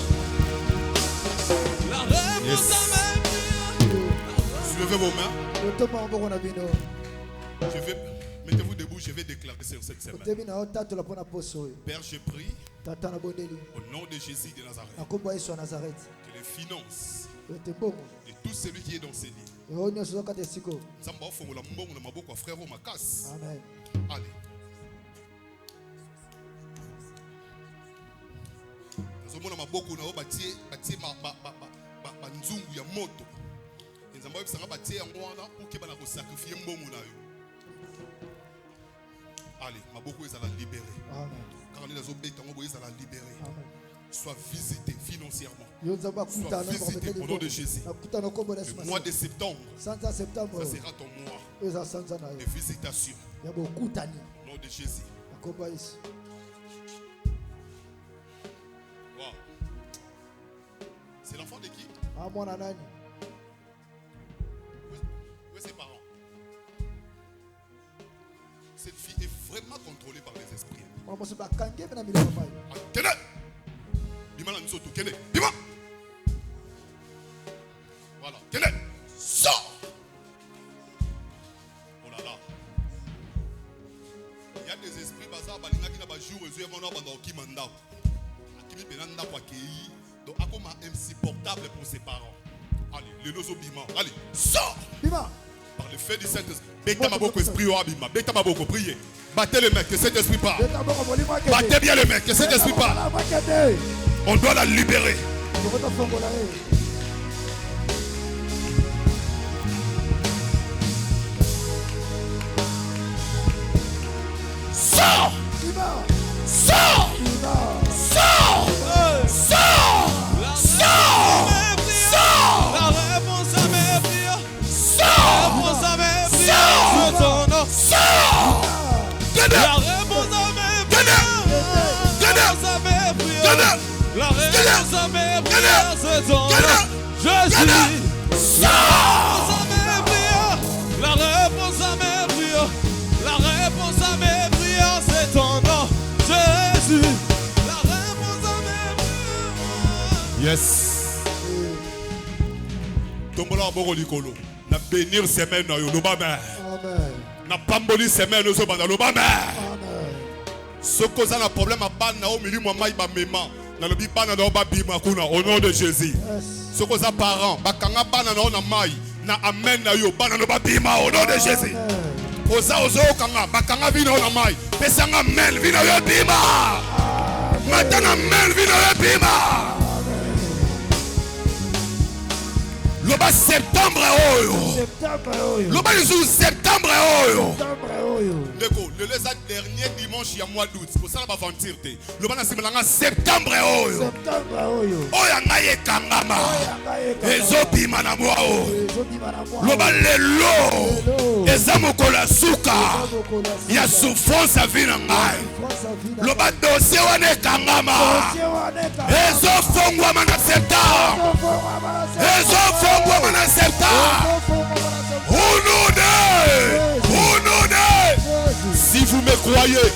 La réponse à mes prières. Soulevez vos mains. Mettez-vous debout, je vais déclarer sur cette semaine. Père, je prie au nom de Jésus de Nazareth que les finances de tout celui qui est dans ces lits. Amen. Allez. Allez, ma beaucoup est à la libérer. Car on est dans un béton, on est à la libérer. Sois visité financièrement. Sois visité au nom de Jésus. Le mois de septembre, ça sera ton mois de visitation. Au nom de Jésus. Wow. C'est l'enfant de qui? Où est ses parents? Cette fille est vraiment contrôlée par les esprits. Tenez! Bimala Nsoto, tenez! Bima! Voilà, tenez! Sors! Oh là là! Il y a des esprits bazar, balinga qui n'a pas joué, ils vont avoir qui mandat. Qui n'a pas accueilli. Donc, à comment insupportable pour ses parents. Allez, le lozo bima. Allez, sors! Bima! Par le fait du Saint-Esprit. Bêta ma beaucoup esprit au abima. Bêta ma beaucoup prier. Battez le mec, que cet esprit part. Battez bien le mec, que cet esprit part. On doit la libérer. Sors! Sors! Sors! Sors! Sors! Sors! La réponse à mes prières. Sors! La réponse à mes prières. C'est ton nom. Sors! La réponse à mes prières. La réponse à mes prières. La réponse à mes prières. C'est ton nom. Jésus. Sors! La réponse à mes prières. La réponse à mes prières. C'est ton nom. Jésus. La réponse à mes prières. Yes. Tombola boko likolo. Na bénir semaine na yo loba mer. Amen. Na pamboli semaine no so banda loba mer. Amen. Soko za na problème a ban na o mili mo mai ba mema. Na lobi bana na ba bima kuna au nom de Jésus. Yes. Soko za parents bakanga bana na na mai na amen na yo bana no ba bima au nom de Jésus. Oza ozo kanga bakanga vino na mai. Pesanga amen vino yo bima. Matana amen vino yo bima. Loba septembre oyo. Loba le septembre oyo. Ndeko, le dernier dimanche il y a mois d'août. Pour ça on va mentir te. Loba na simelanga septembre oyo. Oya ngaye kangama. Ezobima na mwa o. Loba lelo. Ezamokolo suka. Ya souffrance a vie na ngai. Loba dossier wane kangama. Ezofongwa na septembre. Ezofongwa na septembre. Si vous me croyez,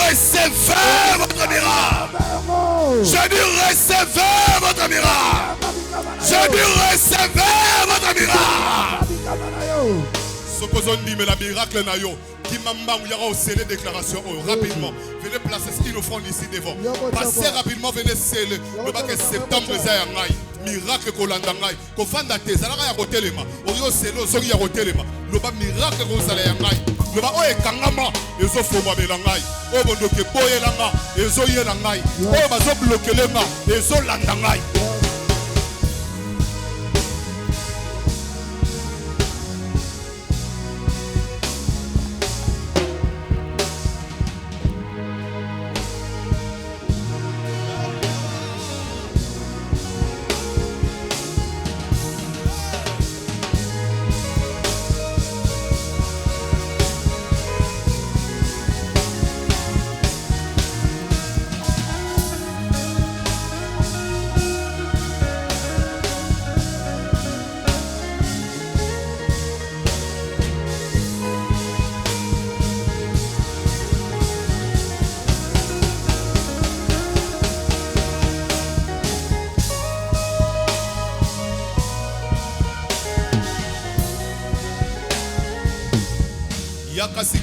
recevez votre miracle. Je dis recevez votre miracle. Je dis recevez votre miracle. Ce que vous dit, mais la miracle n'a yo. Qui m'a aussi les déclarations rapidement. Venez placer ce qu'ils nous font ici devant. Passez rapidement, venez sceller. Le bac est septembre, miracle kolandangai. Kofanda te, ça n'a rien à côté les mains. Oyo selo, sogi à côté les mains. Le bac miracle qu'on s'allait yangai. Le bac oye kangama, et zo foma belangai. O bondoke boye langa, et zo ye langai. O bazo bloqué les mains, et zo landangai.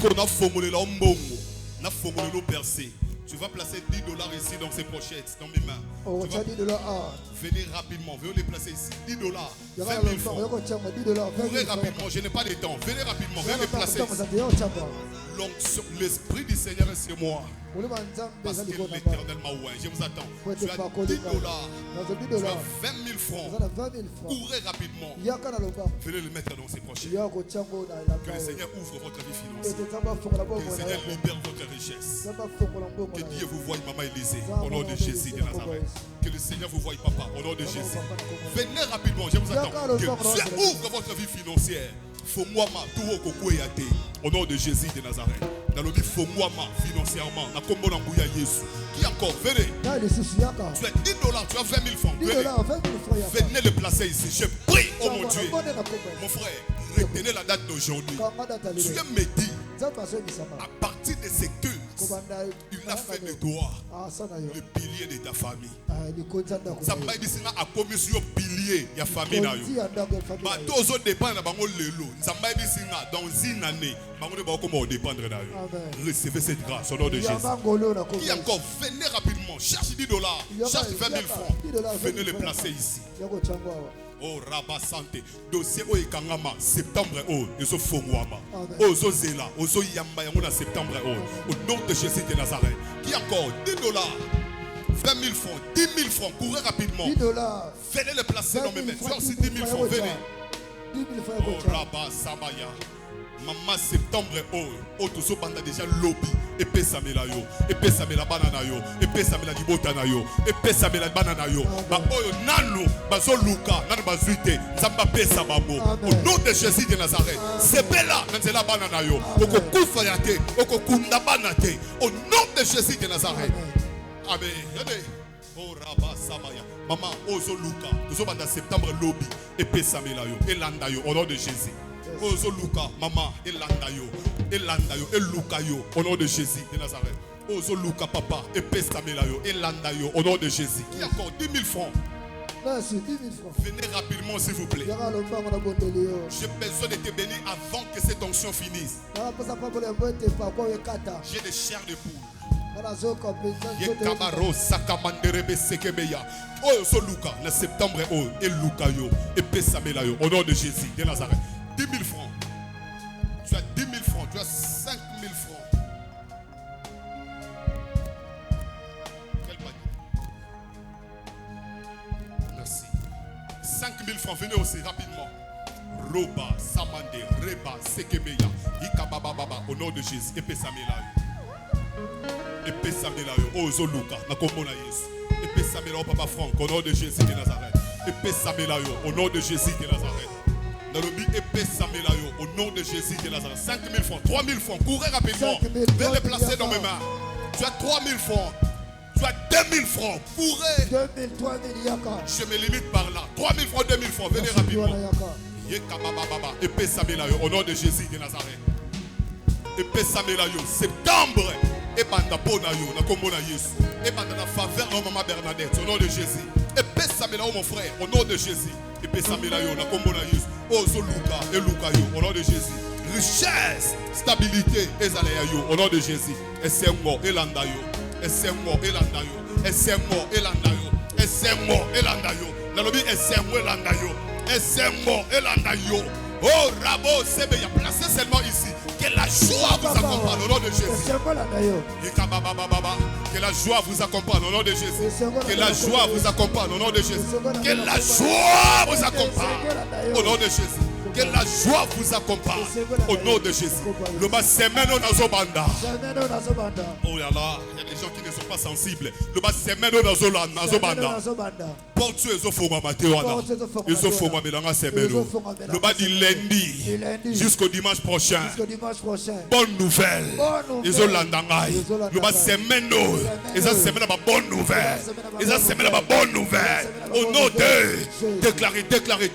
On a formulé l'ombongo, on a formulé l'eau percée. Tu vas placer $10 ici dans ces pochettes, dans mes mains. Oh, tu vas venez rapidement, venez les placer ici. $10, 20 000 francs. Courez rapidement, je n'ai pas de temps. Venez rapidement, venez les placer ici. L'Esprit du Seigneur est sur moi. Parce que l'Éternel m'a ouvert. Je vous attends. Tu as $10. Tu as 20 000 francs. Courez rapidement. Venez le mettre dans ses prochains. Que le Seigneur ouvre votre vie financière. Que le Seigneur libère votre richesse. Que Dieu vous voie, Maman Élisée, au nom de Jésus de Nazareth. Que le Seigneur vous voie, Papa, au nom de Jésus. Venez rapidement, je vous attends. Que Dieu ouvre votre vie financière. Au nom de Jésus de Nazareth. Dans le financièrement. Qui encore? Venez. Tu as $10, tu as 20 000 francs. Venez le placer ici. Je prie, oh mon Dieu. Mon frère, retenez la date d'aujourd'hui. Tu es médit. À partir de ces deux, il a fait de toi le pilier de ta famille. Zambaï bisinga a commis sur le pilier de la famille. Bateau dépend de l'élo. Zambaï bisinga dans une année. Recevez cette grâce au nom de Jésus. Qui encore? Venez rapidement. Cherche $10. Cherche 20 000 francs. Venez le placer ici. Oh Rabba Santé, dossier o ekangama septembre o ezo fongwama. Ozo zela, ozo yamba yango septembre o. Au nom de Jésus de Nazareth. Qui encore? $10, 20 000 francs, 10 000 francs. Courez rapidement. Venez le placer dans mes mains. Tu as aussi 10 000 francs. Venez. Oh Rabba Samaya. Maman septembre o tozo banda déjà lobby et pesamela yo et pesamela banana yo et pesamela libotana yo et pesamela banana yo ba oyo nanu bazo luka nanu bazuite nzamba pesa babo au nom de Jésus de Nazareth. C'est bella nanzela banana yo okokufa yate okokunda banate au nom de Jésus de Nazareth. Amen. Oh Rabba Samaya. Maman ozo luka tozo banda septembre lobby et pesamela yo et landa yo au nom de Jésus. Ozo Luka, maman, Elandayo, Elukayo, au nom de Jésus de Nazareth. Ozo Luka, papa, Epestamelayo, Elandayo, au nom de Jésus. Qui a encore 10 000 francs? Merci, 10 000 francs. Venez rapidement, s'il vous plaît. J'ai besoin de te bénir avant que cette onction finisse. J'ai des chairs de poule. Yekabaro Sakamanderebe Sekebeya. Ozo Luka, le septembre, Elukayo, Epesamelayo, au nom de Jésus de Nazareth. 10 000 francs. Tu as 10 000 francs. Tu as 5 000 francs. Quel panier? Merci. 5 000 francs. Venez aussi rapidement. Roba, Samande, Reba, Sekebeya, Ikabababa, au nom de Jésus. Epé Samelayo. Epé Samelayo. Ozo Luka. Nakomona Yesu. Epé Samelayo, Papa Franck, au nom de Jésus de Nazareth. Epé Samelayo, au nom de Jésus de Nazareth. Au nom de Jésus de Nazareth. 5 000 francs, 3 000 francs. Courez rapidement. Venez les placer dans mes mains. Tu as 3 000 francs. Tu as 2 000 francs. Courez. 2 000, 3 000 Je me limite par là. 3 000 francs, 2 000 francs. Venez rapidement. Épée Samelayo. Au nom de Jésus de Nazareth. Épée Samelayo. Septembre. Et banda bonayo. Nakomona Yesu. Et banda la faveur de Maman Bernadette. Au nom de Jésus. Épée Samelayo, mon frère. Au nom de Jésus. Épée Samelayo. Nakomona Yesu. Ozo Luka et Lukayo, au nom de Jésus. Richesse, stabilité, Ezalayo, au nom de Jésus. Et c'est moi, Elandayo. Et c'est moi, Elandayo. Et c'est moi, Elandayo. Et c'est moi, Elandayo. Nalobi, et c'est moi, Elandayo. Et c'est moi, Elandayo. Oh, Rabo, Sebeya, placez seulement ici. Que la joie vous accompagne au nom de Jésus. Que la joie vous accompagne au nom de Jésus. Que la joie vous accompagne au nom de Jésus. Que la joie vous accompagne au nom de Jésus. Que la joie vous accompagne au nom de Jésus. Le bas semaine au Nazobanda. Oh là là, il y a des gens qui ne sont pas sensibles. Le bas semaine au Nazobanda. Porte les offres Mathéwana. Les offres Mélanga semaine. Le bas du lundi jusqu'au dimanche prochain. Bonne nouvelle. Ils ont l'andangaï. Le bas semaine. Ils ont semaine à bonne nouvelle. Ils ont semaine à bonne nouvelle. Au nom de déclarer. Déclarez.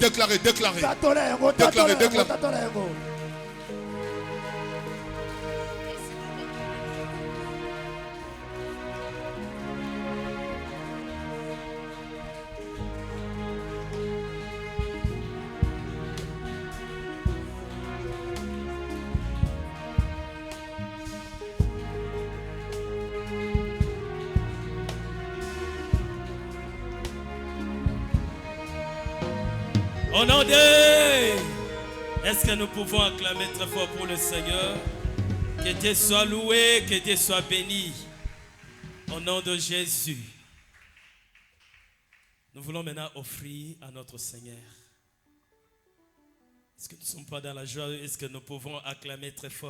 Au nom de... Est-ce que nous pouvons acclamer très fort pour le Seigneur? Que Dieu soit loué, que Dieu soit béni. Au nom de Jésus. Nous voulons maintenant offrir à notre Seigneur. Est-ce que nous ne sommes pas dans la joie? Est-ce que nous pouvons acclamer très fort?